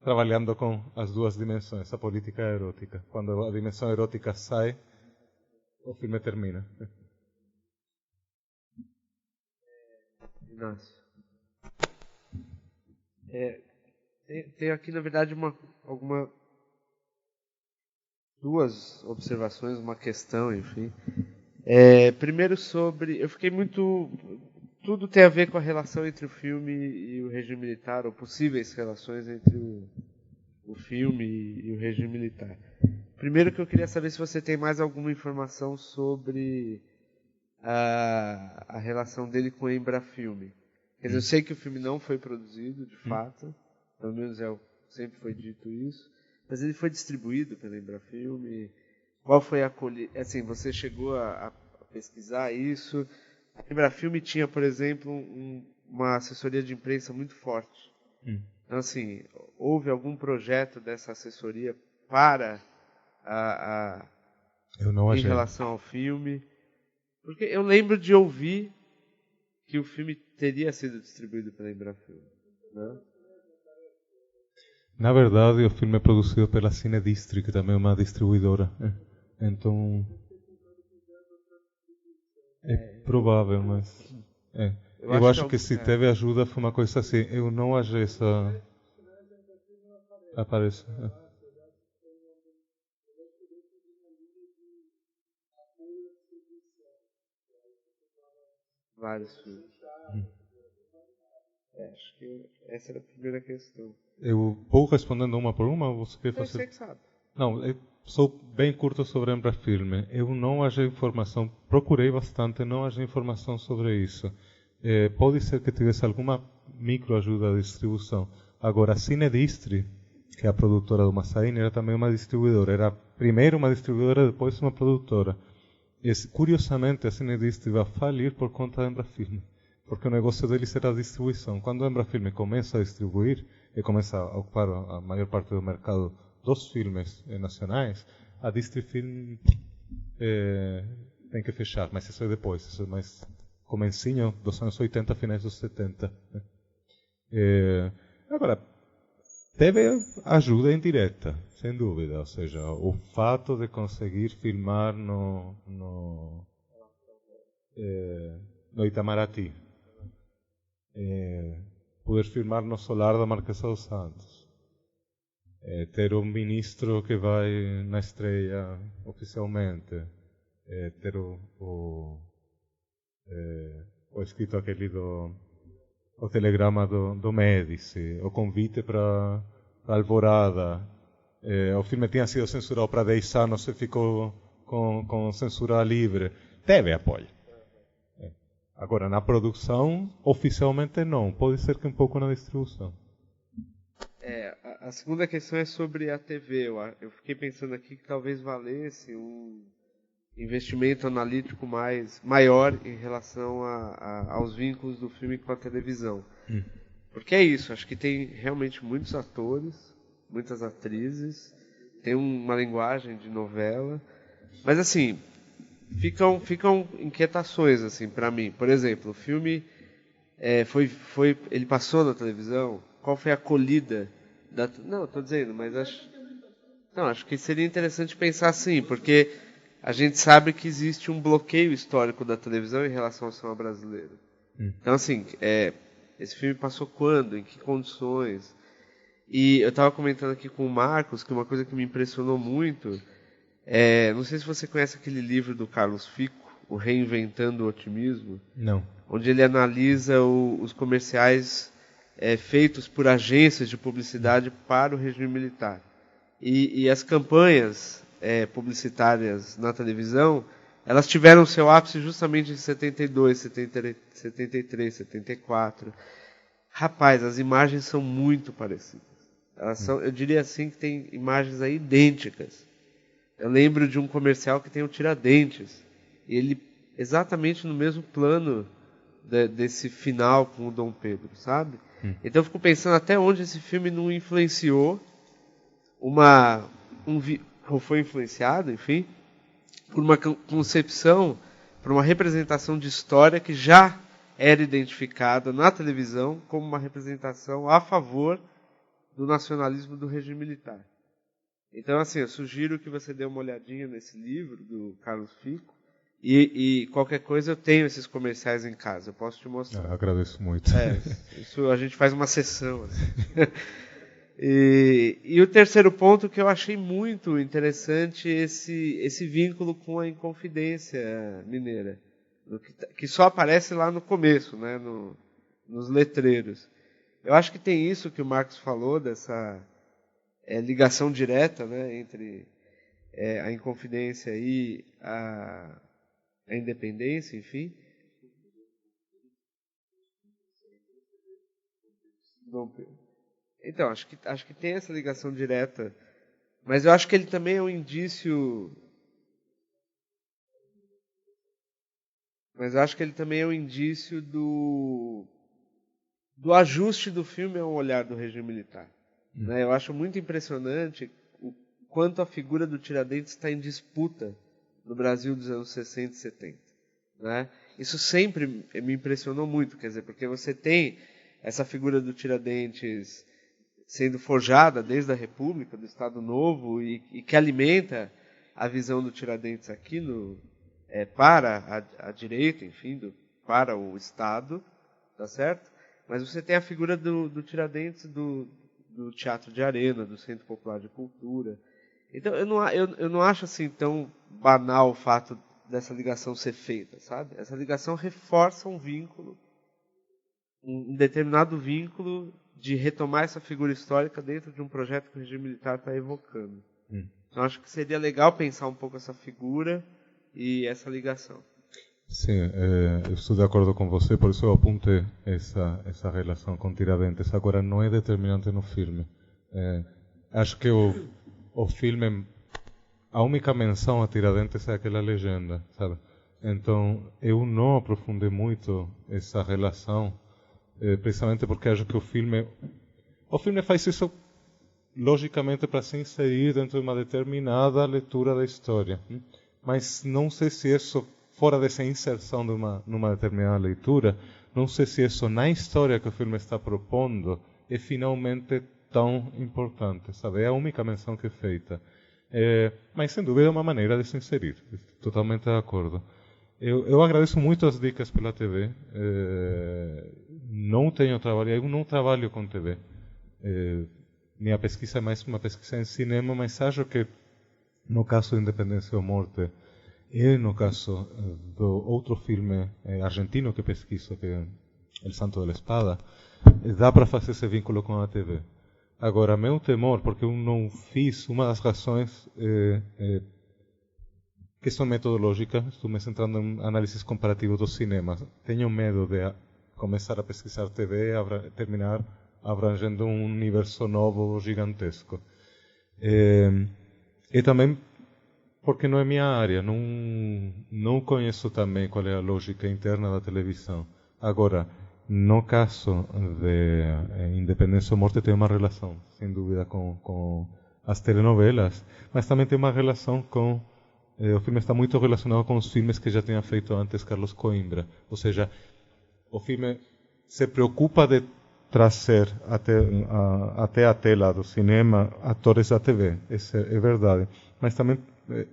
trabalhando com as duas dimensões, a política e a erótica. Quando a dimensão erótica sai, o filme termina. Inácio. Tem aqui, na verdade, duas observações, uma questão, enfim. Primeiro eu fiquei muito... Tudo tem a ver com a relação entre o filme e o regime militar, ou possíveis relações entre o filme e o regime militar. Primeiro que eu queria saber se você tem mais alguma informação sobre a relação dele com o Embrafilme. Quer dizer, eu sei que o filme não foi produzido, de fato, pelo menos sempre foi dito isso, mas ele foi distribuído pela Embrafilme. Qual foi a acolhida? Assim, você chegou a pesquisar isso? A Embrafilme tinha, por exemplo, uma assessoria de imprensa muito forte. Então, assim, houve algum projeto dessa assessoria para em relação ao filme? Porque eu lembro de ouvir que o filme teria sido distribuído pela Embrafilme, né? Na verdade, o filme é produzido pela Cinedistri, que também é uma distribuidora. Então, é provável, mas... Eu acho que se teve ajuda foi uma coisa assim. Eu não achei essa... Aparece. Vários filmes. Acho que essa era a primeira questão. Eu vou respondendo uma por uma, ou você quer fazer? Você que sabe. Não, eu sou bem curto sobre a Embrafilme. Eu não achei informação, procurei bastante, não achei informação sobre isso. Pode ser que tivesse alguma microajuda de distribuição. Agora, a Cinedistri, que é a produtora do Massaíne, era também uma distribuidora. Era primeiro uma distribuidora, depois uma produtora. E, curiosamente, a Cinedistri vai falir por conta da Embrafilme, porque o negócio deles era a distribuição. Quando a Embrafilme começa a distribuir e começa a ocupar a maior parte do mercado dos filmes nacionais, a Distrifilm tem que fechar, mas isso é depois, isso é mais comecinho dos anos 80, finais dos 70. Agora, teve ajuda indireta, sem dúvida, ou seja, o fato de conseguir filmar no Itamaraty, poder filmar no solar da Marquesa dos Santos, ter um ministro que vai na estreia oficialmente, ter o escrito aquele o telegrama do Médici, o convite para Alvorada. O filme tinha sido censurado para 10 anos e ficou com censura livre. Teve apoio. Agora, na produção, oficialmente não. Pode ser que um pouco na distribuição. A segunda questão é sobre a TV. Eu fiquei pensando aqui que talvez valesse um investimento analítico maior em relação aos vínculos do filme com a televisão. Porque é isso, acho que tem realmente muitos atores, muitas atrizes, tem uma linguagem de novela, mas assim, ficam inquietações assim para mim. Por exemplo, o filme ele passou na televisão, qual foi a acolhida não, estou dizendo, mas acho que seria interessante pensar assim, porque a gente sabe que existe um bloqueio histórico da televisão em relação ao cinema brasileiro. Então, assim, esse filme passou quando? Em que condições? E eu estava comentando aqui com o Marcos que uma coisa que me impressionou muito não sei se você conhece aquele livro do Carlos Fico, O Reinventando o Otimismo. Não. Onde ele analisa os comerciais feitos por agências de publicidade para o regime militar. E as campanhas publicitárias na televisão, elas tiveram seu ápice justamente em 72, 73, 74. Rapaz, as imagens são muito parecidas. Elas são, eu diria assim, que tem imagens aí idênticas. Eu lembro de um comercial que tem o Tiradentes. E ele exatamente no mesmo plano desse final com o Dom Pedro, sabe? Então eu fico pensando até onde esse filme não influenciou ou foi influenciado, enfim, por uma concepção, por uma representação de história que já era identificada na televisão como uma representação a favor do nacionalismo do regime militar. Então, assim, eu sugiro que você dê uma olhadinha nesse livro do Carlos Fico e qualquer coisa eu tenho esses comerciais em casa, eu posso te mostrar. Eu agradeço muito. Isso a gente faz uma sessão. Assim. E o terceiro ponto que eu achei muito interessante, esse vínculo com a Inconfidência Mineira, que só aparece lá no começo, né, nos letreiros. Eu acho que tem isso que o Marcos falou, dessa ligação direta, né, entre a Inconfidência e a Independência, enfim. Então, acho que tem essa ligação direta, mas eu acho que ele também é um indício. Mas eu acho que ele também é um indício do ajuste do filme ao olhar do regime militar. Né? Eu acho muito impressionante o quanto a figura do Tiradentes está em disputa no Brasil dos anos 60 e 70. né? Isso sempre me impressionou muito, quer dizer, porque você tem essa figura do Tiradentes sendo forjada desde a República, do Estado Novo, e que alimenta a visão do Tiradentes aqui para a direita, enfim, para o Estado, tá certo? Mas você tem a figura do Tiradentes do Teatro de Arena, do Centro Popular de Cultura. Então, eu não acho assim tão banal o fato dessa ligação ser feita, sabe? Essa ligação reforça um vínculo, um determinado vínculo de retomar essa figura histórica dentro de um projeto que o regime militar está evocando. Então, acho que seria legal pensar um pouco essa figura e essa ligação. Sim, eu estou de acordo com você, por isso eu apontei essa relação com Tiradentes. Agora, não é determinante no filme. Acho que o filme, a única menção a Tiradentes é aquela legenda, sabe? Então, eu não aprofundei muito essa relação, precisamente porque acho que o filme faz isso logicamente para se inserir dentro de uma determinada leitura da história. Mas não sei se isso, fora dessa inserção numa determinada leitura, não sei se isso na história que o filme está propondo é finalmente tão importante, sabe? É a única menção que é feita. Mas sem dúvida é uma maneira de se inserir. Totalmente de acordo. Eu agradeço muito as dicas pela TV. Eu não trabalho com TV. Minha pesquisa é mais uma pesquisa em cinema, mas acho que no caso de Independência ou Morte e no caso do outro filme argentino que pesquiso, que é El Santo de la Espada, dá para fazer esse vínculo com a TV. Agora, meu temor, porque eu não fiz, uma das razões questão metodológica, estou me centrando em análises comparativas dos cinemas. Tenho medo de começar a pesquisar TV e terminar abrangendo um universo novo, gigantesco. E também porque não é minha área, não conheço também qual é a lógica interna da televisão. Agora, no caso de Independência ou Morte, tem uma relação, sem dúvida, com as telenovelas, mas também tem uma relação com... o filme está muito relacionado com os filmes que já tinha feito antes Carlos Coimbra. Ou seja, o filme se preocupa de trazer até a tela do cinema atores da TV, isso é verdade. Mas também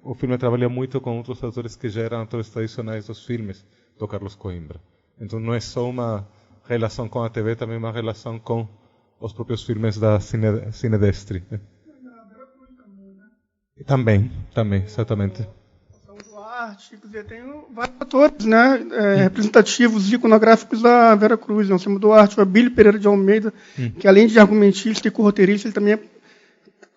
o filme trabalha muito com outros atores que já eram atores tradicionais dos filmes do Carlos Coimbra. Então não é só uma relação com a TV, também uma relação com os próprios filmes da Cinedestri. Também, exatamente. Duarte, quer dizer, tem vários atores, né, representativos, iconográficos da Vera Cruz, né, o Samuel Duarte, o Abílio Pereira de Almeida, que além de argumentista e roteirista, ele também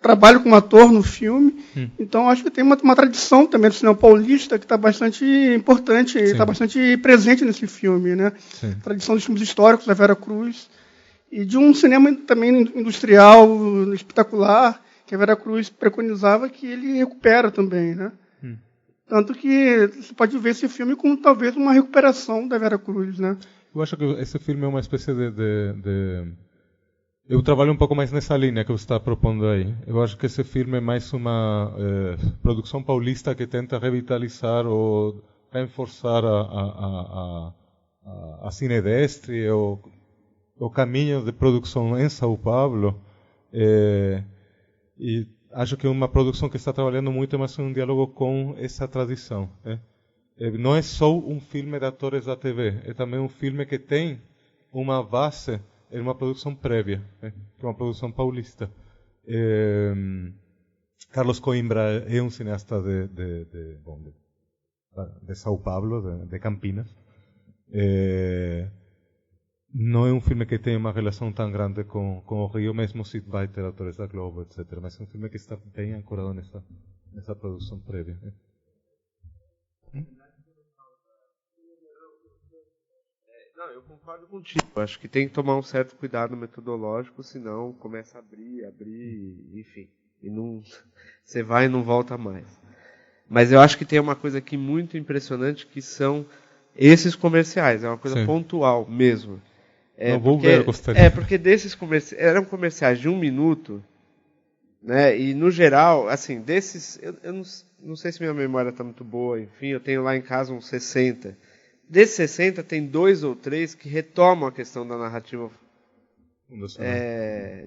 trabalha como ator no filme. Então, acho que tem uma tradição também do cinema paulista que está bastante importante, está bastante presente nesse filme, né? Sim. Tradição dos filmes históricos da Vera Cruz e de um cinema também industrial, espetacular, que a Vera Cruz preconizava, que ele recupera também, né? Tanto que você pode ver esse filme como talvez uma recuperação da Vera Cruz, né? Eu acho que esse filme é uma espécie Eu trabalho um pouco mais nessa linha que você está propondo aí. Eu acho que esse filme é mais uma produção paulista que tenta revitalizar ou reforçar a Cinedestri, o caminho de produção em São Paulo. E acho que é uma produção que está trabalhando muito mais em um diálogo com essa tradição. Não é só um filme de atores da TV, é também um filme que tem uma base em uma produção prévia, que é uma produção paulista. Carlos Coimbra é um cineasta de São Paulo, de Campinas. Não é um filme que tem uma relação tão grande com o Rio, mesmo se vai ter atores da Globo, etc. Mas é um filme que está bem ancorado nessa produção prévia. Não, eu concordo contigo. Acho que tem que tomar um certo cuidado metodológico, senão começa a abrir, enfim. E não, você vai e não volta mais. Mas eu acho que tem uma coisa aqui muito impressionante, que são esses comerciais. É uma coisa pontual mesmo. Porque desses comerciais, eram comerciais de 1 minuto, né? E no geral, assim, desses, eu não sei se minha memória está muito boa, enfim, eu tenho lá em casa uns 60. desses 60 tem 2 ou 3 que retomam a questão da narrativa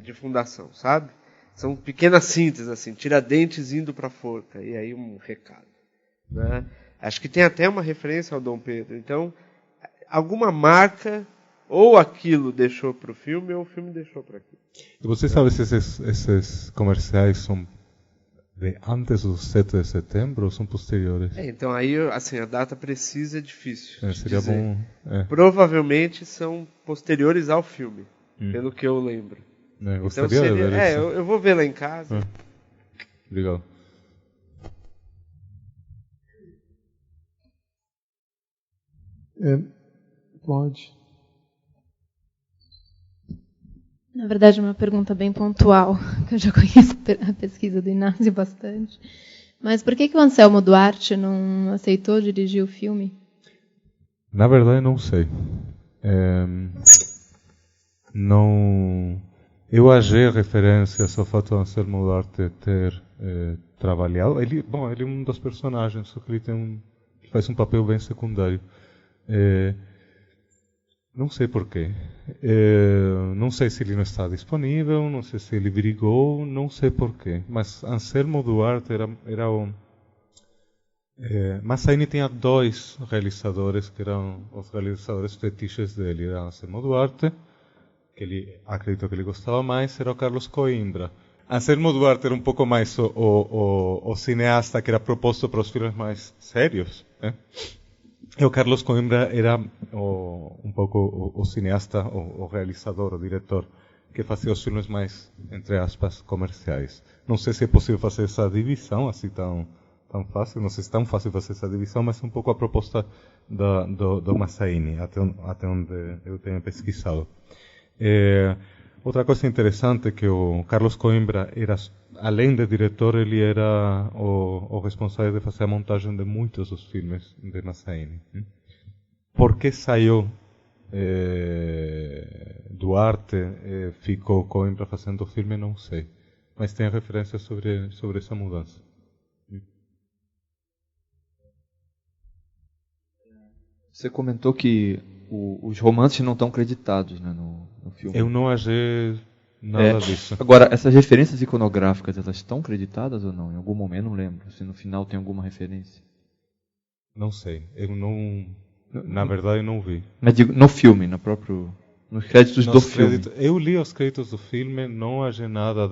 de fundação, sabe? São pequenas sínteses, assim, Tiradentes indo para a forca, e aí um recado. Né? Acho que tem até uma referência ao Dom Pedro. Então, alguma marca, ou aquilo deixou para o filme, ou o filme deixou para aquilo. E você sabe se esses comerciais são de antes do 7 de setembro ou são posteriores? Então aí, assim, a data precisa é difícil. Seria dizer. Bom. Provavelmente são posteriores ao filme, pelo que eu lembro. Gostaria de ver isso. Eu vou ver lá em casa. Obrigado. Pode. Na verdade, uma pergunta bem pontual, que eu já conheço a pesquisa do Inácio bastante. Mas por que o Anselmo Duarte não aceitou dirigir o filme? Na verdade, não sei. Não. Eu achei referências ao fato de Anselmo Duarte ter trabalhado. Ele é um dos personagens, só que ele faz um papel bem secundário. Não sei porquê. Não sei se ele não está disponível, não sei se ele brigou, não sei porquê. Mas Anselmo Duarte era um... Massaini tinha 2 realizadores que eram os realizadores fetiches dele. Era Anselmo Duarte, que ele acredito que ele gostava mais, era o Carlos Coimbra. Anselmo Duarte era um pouco mais o cineasta que era proposto para os filmes mais sérios, né? E o Carlos Coimbra era um pouco o cineasta, o realizador, o diretor, que fazia os filmes mais, entre aspas, comerciais. Não sei se é possível fazer essa divisão assim tão fácil, não sei se é tão fácil fazer essa divisão, mas é um pouco a proposta do Massaini, até onde eu tenho pesquisado. Outra coisa interessante é que o Carlos Coimbra era, além de diretor, ele era o responsável de fazer a montagem de muitos dos filmes de Massaini. Por que saiu Duarte, ficou Coimbra fazendo o filme, não sei. Mas tem referências sobre essa mudança. Você comentou que os romances não estão creditados, né, no filme. Eu não achei nada disso. Agora, essas referências iconográficas, elas estão creditadas ou não? Em algum momento, não lembro. Se no final tem alguma referência. Não sei. Eu não... Na verdade, eu não vi. Mas digo, no filme, nos créditos do filme. Eu li os créditos do filme, não achei nada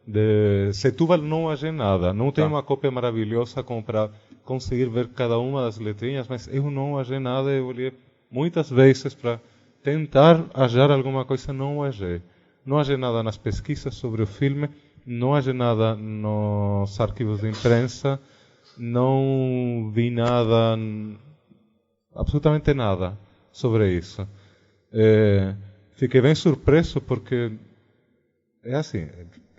de Setúbal, não achei nada. Não tem uma cópia maravilhosa como para conseguir ver cada uma das letrinhas, mas eu não achei nada. Eu li muitas vezes para tentar achar alguma coisa, não achei. Não achei nada nas pesquisas sobre o filme, não achei nada nos arquivos de imprensa, não vi nada, absolutamente nada sobre isso. Fiquei bem surpreso porque é assim,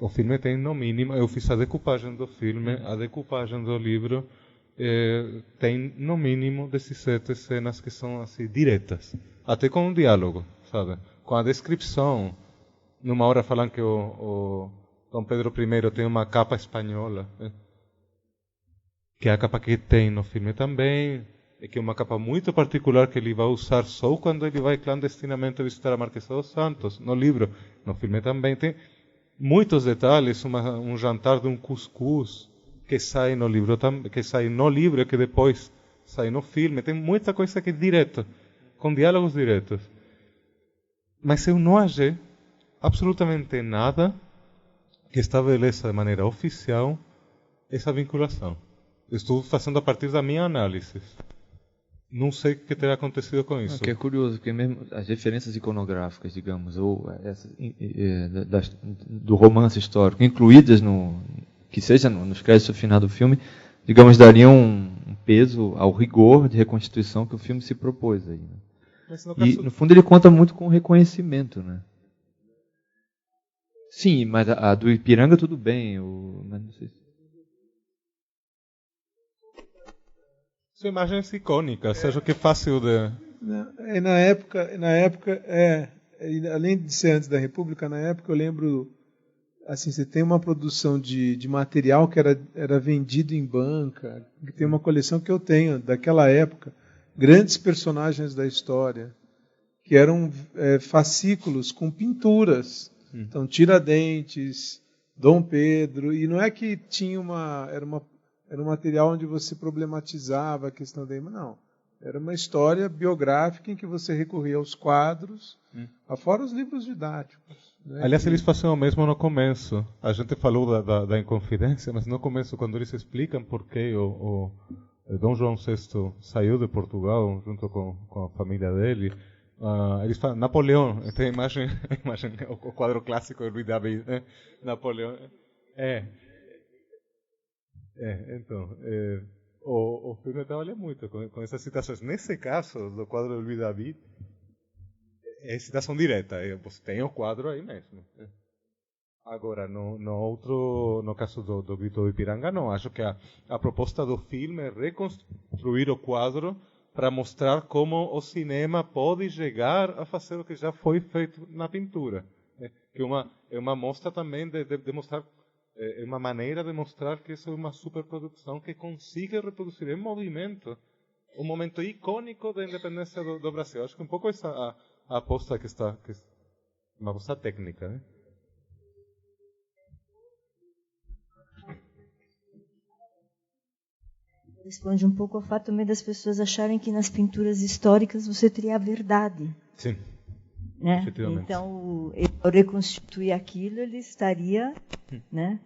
o filme tem no mínimo, eu fiz a decupagem do filme, a decupagem do livro, tem no mínimo 17 cenas que são assim diretas, até com um diálogo, sabe? Com a descrição. Numa hora falam que o Dom Pedro I tem uma capa espanhola, que é a capa que tem no filme também, e que é uma capa muito particular que ele vai usar só quando ele vai clandestinamente visitar a Marquesa dos Santos. No livro, no filme também tem muitos detalhes, um jantar de um cuscuz que sai no livro, e que depois sai no filme. Tem muita coisa que é direta, com diálogos diretos. Mas eu não achei absolutamente nada que estabeleça de maneira oficial essa vinculação. Estou fazendo a partir da minha análise. Não sei o que terá acontecido com isso. Que é curioso, porque mesmo as referências iconográficas, digamos, ou do romance histórico, incluídas que seja nos créditos final do filme, digamos, dariam um peso ao rigor de reconstituição que o filme se propôs aí. Né? Mas no e, no fundo, ele conta muito com reconhecimento, né? Sim, mas a do Ipiranga tudo bem, mas não sei se... São imagens icônicas, seja que é fácil de... Na época, além de ser antes da República, na época eu lembro, assim, você tem uma produção de material que era vendido em banca, que tem uma coleção que eu tenho daquela época, grandes personagens da história, que eram fascículos com pinturas. Então, Tiradentes, Dom Pedro, e não é que tinha era um material onde você problematizava a questão da imagem, não. Era uma história biográfica em que você recorria aos quadros, afora os livros didáticos. Né? Aliás, eles faziam o mesmo no começo. A gente falou da Inconfidência, mas no começo, quando eles explicam por que o Dom João VI saiu de Portugal junto com a família dele, eles falam, Napoleão, tem a imagem, o quadro clássico de Louis David, né? Napoleão. Então, o filme trabalha muito com essas citações. Nesse caso, do quadro de Louis David, é citação direta, você tem o quadro aí mesmo. Agora, no caso do Grito do Ipiranga, não. Acho que a proposta do filme é reconstruir o quadro para mostrar como o cinema pode chegar a fazer o que já foi feito na pintura. Que é uma mostra também de mostrar, é uma maneira de mostrar que isso é uma superprodução que consiga reproduzir em movimento um momento icônico da independência do Brasil. Acho que um pouco essa a aposta que está, uma aposta técnica, né? Responde um pouco ao fato também das pessoas acharem que nas pinturas históricas você teria a verdade. Sim. Né? Então, ao reconstituir aquilo, ele estaria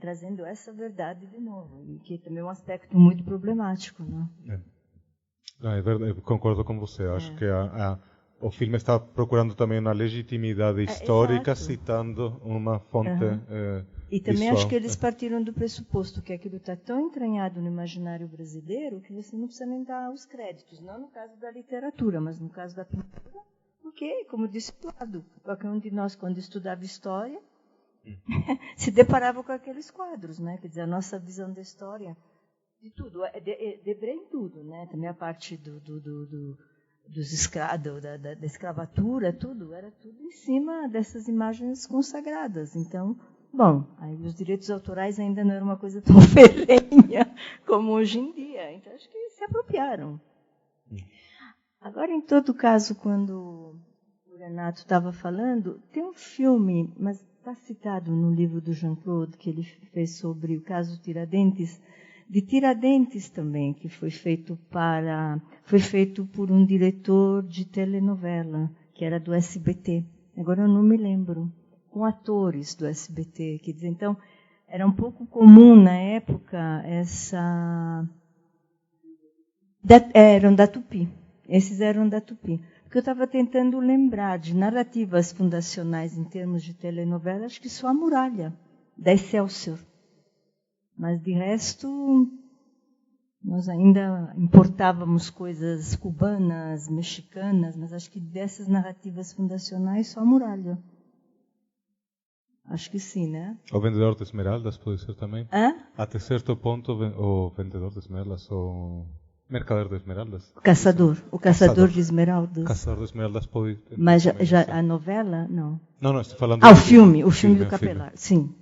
trazendo essa verdade de novo, e que também é um aspecto muito problemático. Né? É verdade, eu concordo com você. Acho que o filme está procurando também uma legitimidade histórica, citando uma fonte e também visual. acho que eles partiram do pressuposto que aquilo está tão entranhado no imaginário brasileiro que você não precisa nem dar os créditos, não no caso da literatura, mas no caso da pintura, porque, como disse o lado, qualquer um de nós, quando estudava história, se deparava com aqueles quadros, né? Quer dizer, a nossa visão da história, de tudo, Debré em tudo, né? Também a parte da escravatura, era tudo em cima dessas imagens consagradas. Então, bom, aí os direitos autorais ainda não eram uma coisa tão ferrenha como hoje em dia. Então, acho que se apropriaram. Agora, em todo caso, quando o Renato estava falando, tem um filme, mas está citado no livro do Jean-Claude, que ele fez sobre o caso Tiradentes, de Tiradentes também, que foi feito por um diretor de telenovela, que era do SBT. Agora eu não me lembro. Com atores do SBT. Quer dizer, então, era um pouco comum na época eram da Tupi. Esses eram da Tupi. Porque eu estava tentando lembrar de narrativas fundacionais em termos de telenovela, acho que só a Muralha, da Excelsior. Mas, de resto, nós ainda importávamos coisas cubanas, mexicanas, mas acho que dessas narrativas fundacionais, só a Muralha. Acho que sim, né? O Vendedor de Esmeraldas pode ser também? Até certo ponto, o Vendedor de Esmeraldas, o Mercader de Esmeraldas. O Caçador de Esmeraldas. Caçador de Esmeraldas pode... Mas já a novela, não. Não, estou falando... o filme do Capelar, sim.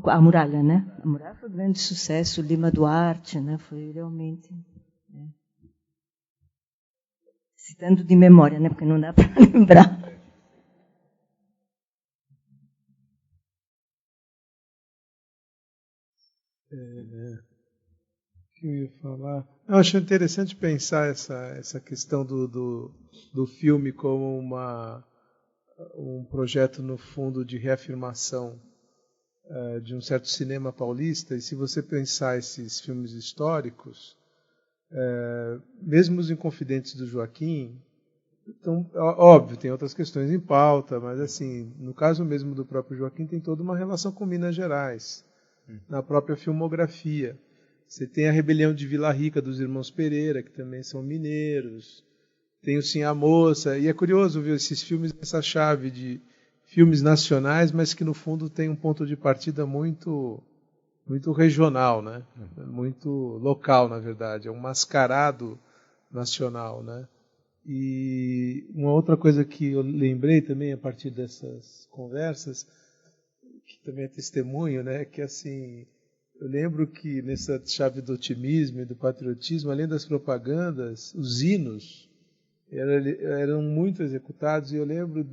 A Muralha, né? A Muralha foi um grande sucesso, o Lima Duarte, né? Foi realmente... Citando de memória, né? Porque não dá para lembrar. O que eu ia falar? Eu acho interessante pensar essa questão do filme como um projeto, no fundo, de reafirmação de um certo cinema paulista. E se você pensar esses filmes históricos, mesmo os Inconfidentes do Joaquim, então, óbvio, tem outras questões em pauta, mas assim, no caso mesmo do próprio Joaquim, tem toda uma relação com Minas Gerais, na própria filmografia. Você tem a Rebelião de Vila Rica dos Irmãos Pereira, que também são mineiros. Tem o Sim a Moça, e é curioso ver esses filmes, essa chave de filmes nacionais, mas que no fundo tem um ponto de partida muito regional, né? Muito local, na verdade. É um mascarado nacional, né? E uma outra coisa que eu lembrei também a partir dessas conversas, que também é testemunho, né? Que assim, eu lembro que nessa chave do otimismo e do patriotismo, além das propagandas, os hinos eram muito executados, e eu lembro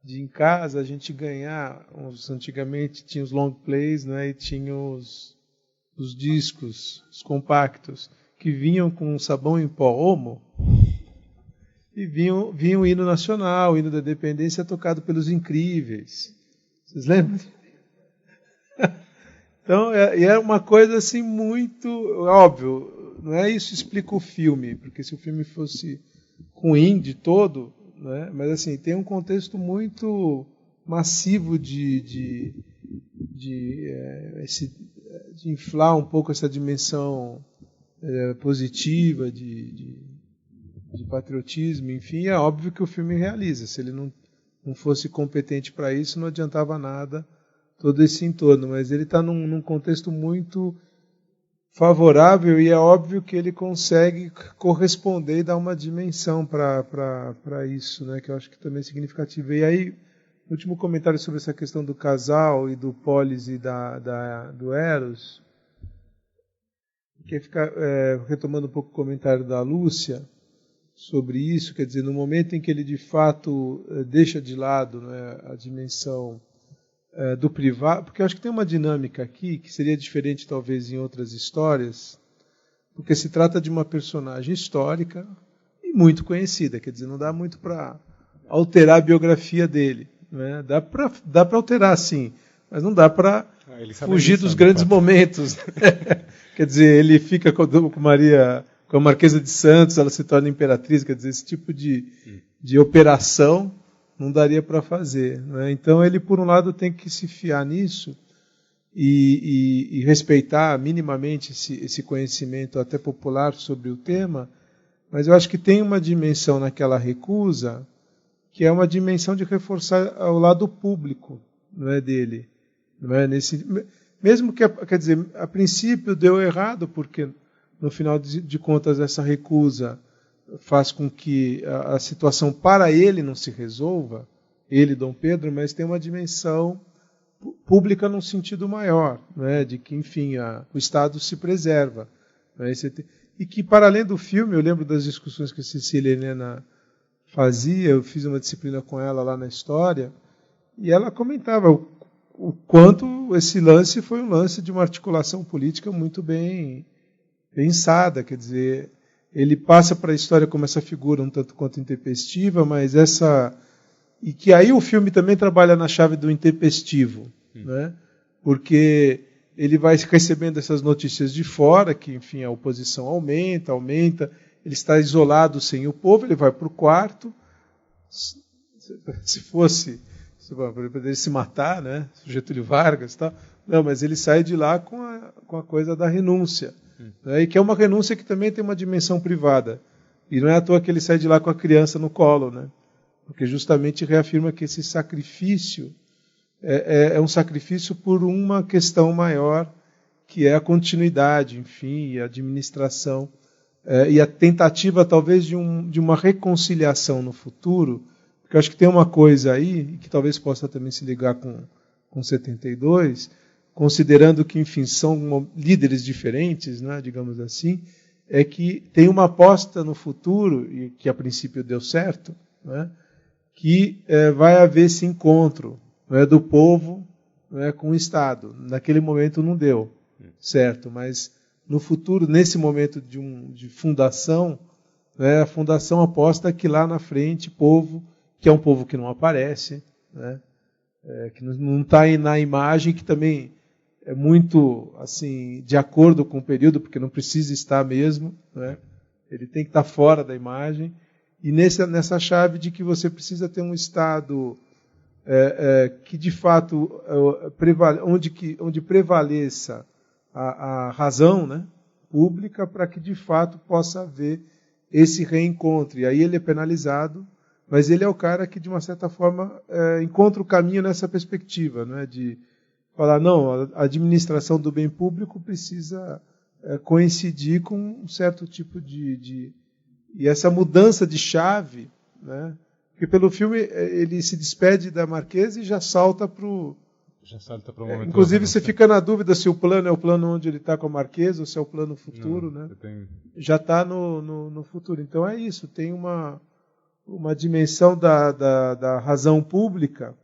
de em casa a gente ganhar, antigamente tinha os long plays, né, e tinha os discos, os compactos, que vinham com sabão em pó Omo, e vinha o hino nacional, o hino da independência tocado pelos Incríveis. Vocês lembram? Então, é uma coisa assim muito óbvio, não é isso que explica o filme, porque se o filme fosse ruim de todo, né, mas assim, tem um contexto muito massivo de inflar um pouco essa dimensão positiva de patriotismo, enfim, é óbvio que o filme realiza. Se ele não fosse competente para isso, não adiantava nada todo esse entorno, mas ele está num contexto muito favorável, e é óbvio que ele consegue corresponder e dar uma dimensão para isso, né, que eu acho que também é significativo. E aí, último comentário sobre essa questão do casal e do Polis e do Eros, que ficar retomando um pouco o comentário da Lúcia sobre isso, quer dizer, no momento em que ele de fato deixa de lado, né, a dimensão do privado, porque eu acho que tem uma dinâmica aqui que seria diferente talvez em outras histórias, porque se trata de uma personagem histórica e muito conhecida, quer dizer, não dá muito para alterar a biografia dele, né? Dá para alterar sim, mas não dá para fugir dos grandes momentos. Quer dizer, ele fica com a Marquesa de Santos, ela se torna imperatriz, quer dizer, esse tipo de operação não daria para fazer, né? Então ele, por um lado, tem que se fiar nisso e respeitar minimamente esse conhecimento até popular sobre o tema, mas eu acho que tem uma dimensão naquela recusa que é uma dimensão de reforçar o lado público, não é, dele, não é, mesmo que, quer dizer, a princípio deu errado, porque no final de contas essa recusa faz com que a situação para ele não se resolva, ele, Dom Pedro, mas tem uma dimensão pública num sentido maior, né, de que, enfim, o Estado se preserva. Né, e que, para além do filme, eu lembro das discussões que a Cecília Helena fazia, eu fiz uma disciplina com ela lá na História, e ela comentava o quanto esse lance foi um lance de uma articulação política muito bem pensada, quer dizer, ele passa para a história como essa figura um tanto quanto intempestiva, mas e que aí o filme também trabalha na chave do intempestivo, né? Porque ele vai recebendo essas notícias de fora, que, enfim, a oposição aumenta, ele está isolado sem o povo, ele vai para o quarto, se para poder se matar, né? Getúlio Vargas e tal. Não, mas ele sai de lá com a coisa da renúncia. Né? E que é uma renúncia que também tem uma dimensão privada. E não é à toa que ele sai de lá com a criança no colo, né? Porque justamente reafirma que esse sacrifício é um sacrifício por uma questão maior, que é a continuidade, enfim, e a administração, e a tentativa talvez de uma reconciliação no futuro, porque eu acho que tem uma coisa aí, que talvez possa também se ligar com 72, considerando que, enfim, são líderes diferentes, né, digamos assim, é que tem uma aposta no futuro, e que a princípio deu certo, né, que vai haver esse encontro, né, do povo, né, com o Estado. Naquele momento não deu certo, mas no futuro, nesse momento de fundação, né, a fundação aposta que lá na frente, povo, que é um povo que não aparece, né, que não está na imagem, que também é muito assim de acordo com o período, porque não precisa estar mesmo, né, ele tem que estar fora da imagem, e nessa chave de que você precisa ter um Estado que de fato onde prevaleça a razão, né, pública, para que de fato possa haver esse reencontro. E aí ele é penalizado, mas ele é o cara que de uma certa forma encontra o caminho nessa perspectiva, né, de falar, não, a administração do bem público precisa coincidir com um certo tipo e essa mudança de chave, né, porque pelo filme ele se despede da Marquesa e já salta para o Já salta para o momento. Inclusive, você fica na dúvida se o plano é o plano onde ele está com a Marquesa ou se é o plano futuro, não, né? Tem... Já está no futuro. Então é isso, tem uma dimensão da razão pública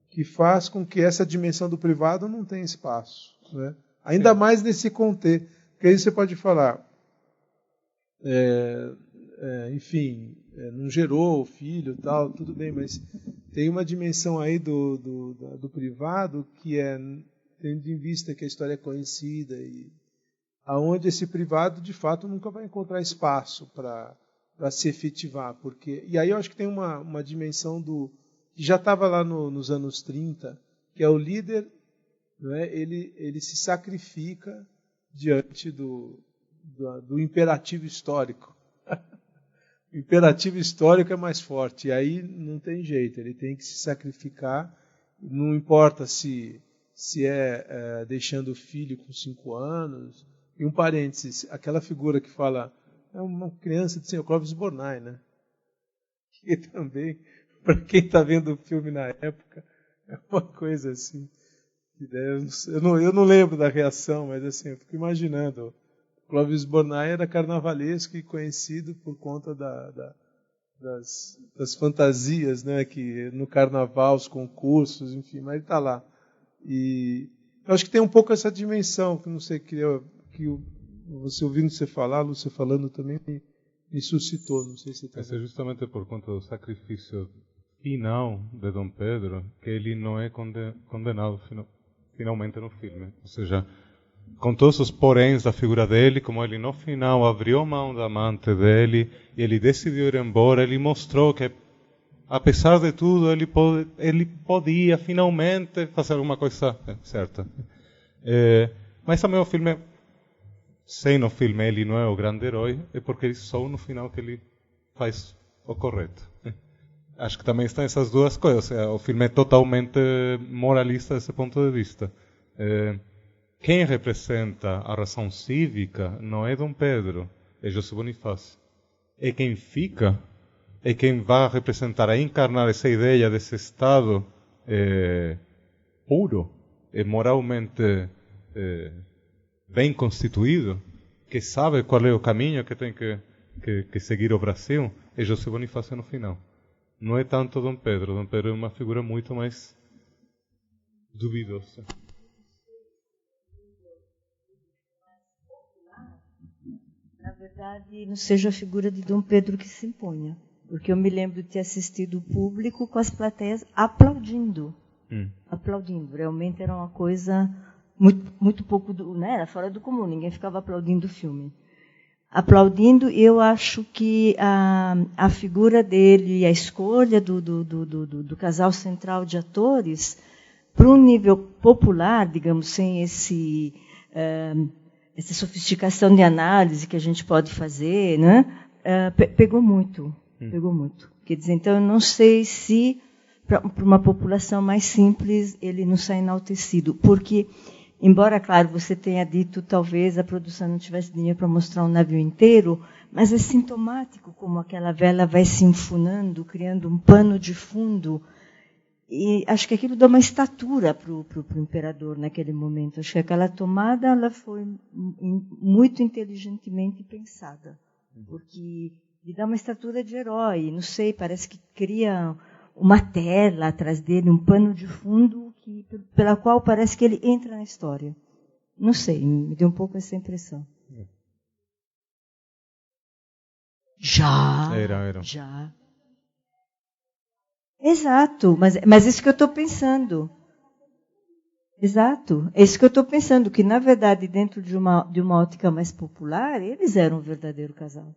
que faz com que essa dimensão do privado não tenha espaço, né? Ainda mais nesse contexto. Porque aí você pode falar, enfim, não gerou filho, tal, tudo bem, mas tem uma dimensão aí do privado que tendo em vista que a história é conhecida e aonde esse privado de fato nunca vai encontrar espaço para se efetivar, e aí eu acho que tem uma dimensão que já estava lá nos anos 30, que é o líder, né, ele se sacrifica diante do imperativo histórico. O imperativo histórico é mais forte, e aí não tem jeito, ele tem que se sacrificar, não importa se é deixando o filho com 5 anos. E um parênteses, aquela figura que fala, é uma criança de Sr. Clóvis Bornai, né? Que também, para quem está vendo o filme na época, é uma coisa assim. Eu não lembro da reação, mas assim, eu fico imaginando. Clóvis Bornai era carnavalesco e conhecido por conta das fantasias, né, que no carnaval, os concursos, enfim, mas ele está lá. E eu acho que tem um pouco essa dimensão, que não sei, que você ouvindo você falar, Lúcia falando também me suscitou, não sei se está. É justamente por conta do sacrifício final de Dom Pedro que ele não é condenado finalmente no filme. Ou seja, com todos os poréns da figura dele, como ele no final abriu mão da amante dele e ele decidiu ir embora, ele mostrou que, apesar de tudo, ele podia finalmente fazer alguma coisa certa. Mas também o filme, sem no filme ele não é o grande herói, é porque só no final que ele faz o correto. Acho que também estão essas duas coisas. O filme é totalmente moralista desse ponto de vista. Quem representa a razão cívica não é Dom Pedro, é José Bonifácio. É quem fica, é quem vai representar, a encarnar essa ideia desse Estado puro, moralmente bem constituído, que sabe qual é o caminho que tem que seguir o Brasil, é José Bonifácio no final. Não é tanto Dom Pedro. Dom Pedro é uma figura muito mais duvidosa. Na verdade, não seja a figura de Dom Pedro que se imponha. Porque eu me lembro de ter assistido o público com as plateias aplaudindo. Aplaudindo. Realmente era uma coisa muito pouco, né? Era fora do comum, ninguém ficava aplaudindo o filme. Aplaudindo, e eu acho que a figura dele e a escolha do casal central de atores, para um nível popular, digamos, sem essa sofisticação de análise que a gente pode fazer, né? Pegou muito. Pegou muito. Quer dizer, então, eu não sei se, para uma população mais simples, ele não sai enaltecido. Porque, embora, claro, você tenha dito, talvez a produção não tivesse dinheiro para mostrar um navio inteiro, mas é sintomático como aquela vela vai se enfunando, criando um pano de fundo. E acho que aquilo dá uma estatura para o imperador naquele momento. Acho que aquela tomada ela foi muito inteligentemente pensada. Porque lhe dá uma estatura de herói. Não sei, parece que cria uma tela atrás dele, um pano de fundo pela qual parece que ele entra na história. Não sei, me deu um pouco essa impressão. Já. Já. Exato, mas isso que eu estou pensando. Exato, é isso que eu estou pensando, que na verdade dentro de uma ótica mais popular, eles eram um verdadeiro casal.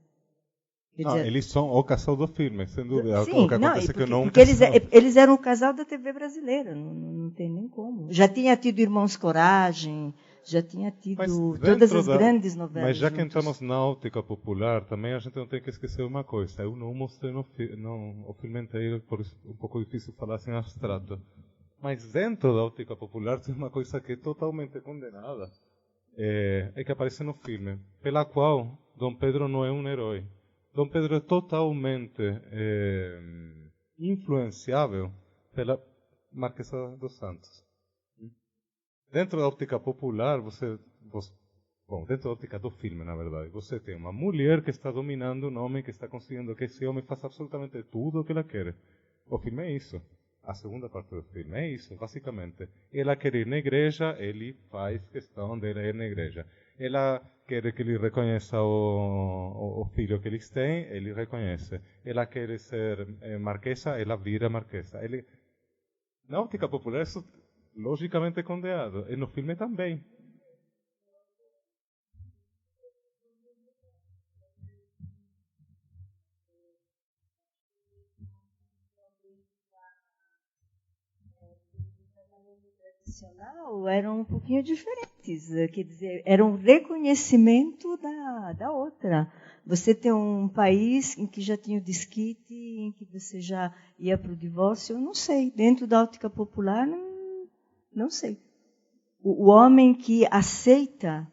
Eles são o casal do filme, sem dúvida. Sim, o que acontece que não porque eles eram o casal da TV brasileira, não tem nem como. Já tinha tido Irmãos Coragem, já tinha tido todas as grandes novelas. Mas já que entramos na ótica popular, também a gente não tem que esquecer uma coisa. Eu não mostrei o filme inteiro, por isso é um pouco difícil falar assim abstrato. Mas dentro da ótica popular tem uma coisa que é totalmente condenada, é que aparece no filme, pela qual Dom Pedro não é um herói. Dom Pedro é totalmente influenciável pela Marquesa dos Santos. dentro da óptica popular, dentro da óptica do filme, na verdade, você tem uma mulher que está dominando um homem, que está conseguindo que esse homem faça absolutamente tudo o que ela quer. O filme é isso. A segunda parte do filme é isso, basicamente. Ela quer ir na igreja, ele faz questão de ir na igreja. Ela quer que ele reconheça o filho que eles têm, ele reconhece. Ela quer ser marquesa, ela vira marquesa. Na óptica popular, isso logicamente é condenado. E no filme também. Eram um pouquinho diferentes, quer dizer, era um reconhecimento da outra. Você tem um país em que já tinha o desquite, em que você já ia para o divórcio, eu não sei. Dentro da óptica popular, não sei. O homem que aceita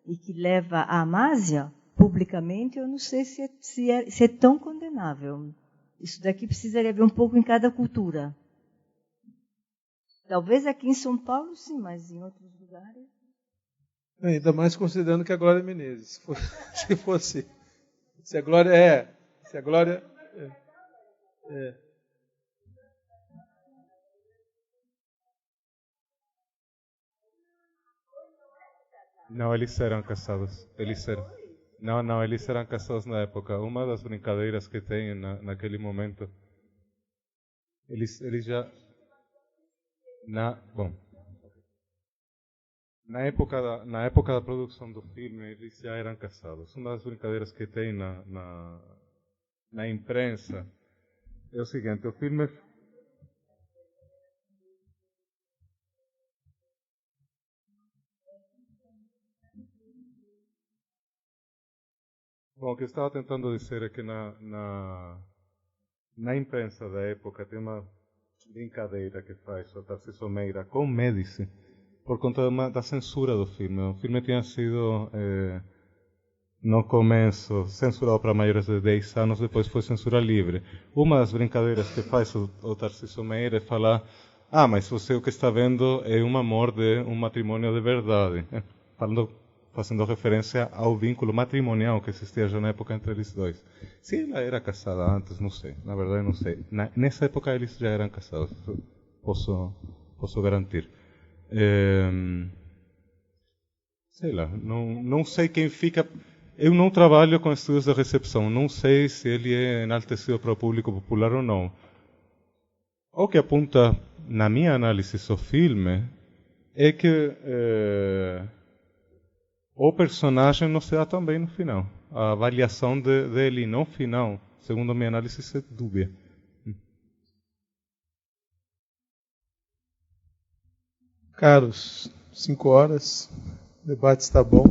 e que leva a amásia publicamente, eu não sei se é tão condenável. Isso daqui precisaria ver um pouco em cada cultura. Talvez aqui em São Paulo, sim, mas em outros lugares... Ainda mais considerando que a Glória Menezes. Se fosse... Se a Glória Não, eles eram casados. Eles eram casados na época. Uma das brincadeiras que tem naquele momento... Eles já... Na época da produção do filme, eles já eram casados. Uma das brincadeiras que tem na imprensa é o seguinte: o filme... Bom, o que eu estava tentando dizer é que na imprensa da época tem uma brincadeira que faz o Tarcísio Meira com Médici por conta da censura do filme. O filme tinha sido, no começo, censurado para maiores de 10 anos, depois foi censura livre. Uma das brincadeiras que faz o Tarcísio Meira é falar: mas você o que está vendo é um amor de um matrimônio de verdade. Fazendo referência ao vínculo matrimonial que existia já na época entre eles dois. Se ela era casada antes, não sei. Na verdade, não sei. Nessa época, eles já eram casados. Posso garantir. Sei lá. Não sei quem fica... Eu não trabalho com estudos de recepção. Não sei se ele é enaltecido para o público popular ou não. O que aponta, na minha análise do filme, é que... o personagem não se dá tão bem no final. A avaliação dele no final, segundo a minha análise, é dúbia. Caros, 5 horas, o debate está bom.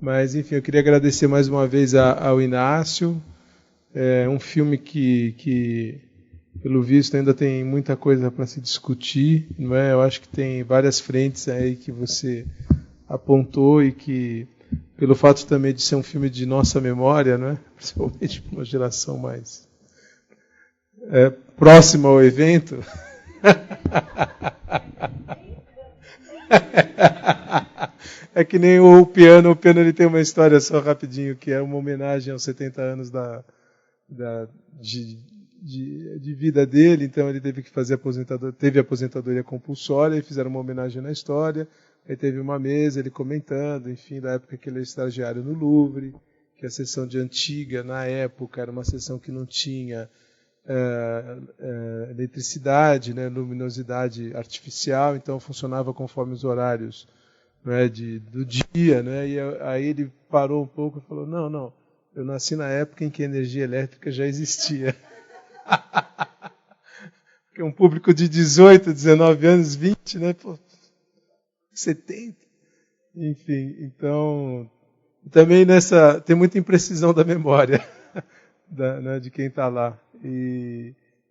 Mas, enfim, eu queria agradecer mais uma vez ao Inácio. É um filme que, pelo visto, ainda tem muita coisa para se discutir, não é? Eu acho que tem várias frentes aí que você apontou e que, pelo fato também de ser um filme de nossa memória, não é? Principalmente para uma geração mais próxima ao evento, é que nem o piano ele tem uma história só rapidinho, que é uma homenagem aos 70 anos de vida dele, então ele teve que fazer teve aposentadoria compulsória e fizeram uma homenagem na história. Aí teve uma mesa, ele comentando, enfim, da época que ele era estagiário no Louvre, que a sessão de Antiga, na época, era uma sessão que não tinha eletricidade, né, luminosidade artificial, então funcionava conforme os horários, né, do dia. Né, e aí ele parou um pouco e falou: não, eu nasci na época em que a energia elétrica já existia. Porque um público de 18, 19 anos, 20, né, 70, enfim, então também tem muita imprecisão da memória né, de quem está lá,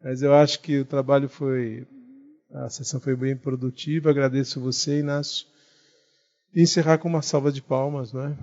mas eu acho que a sessão foi bem produtiva. Agradeço você, Inácio, e encerrar com uma salva de palmas, não é?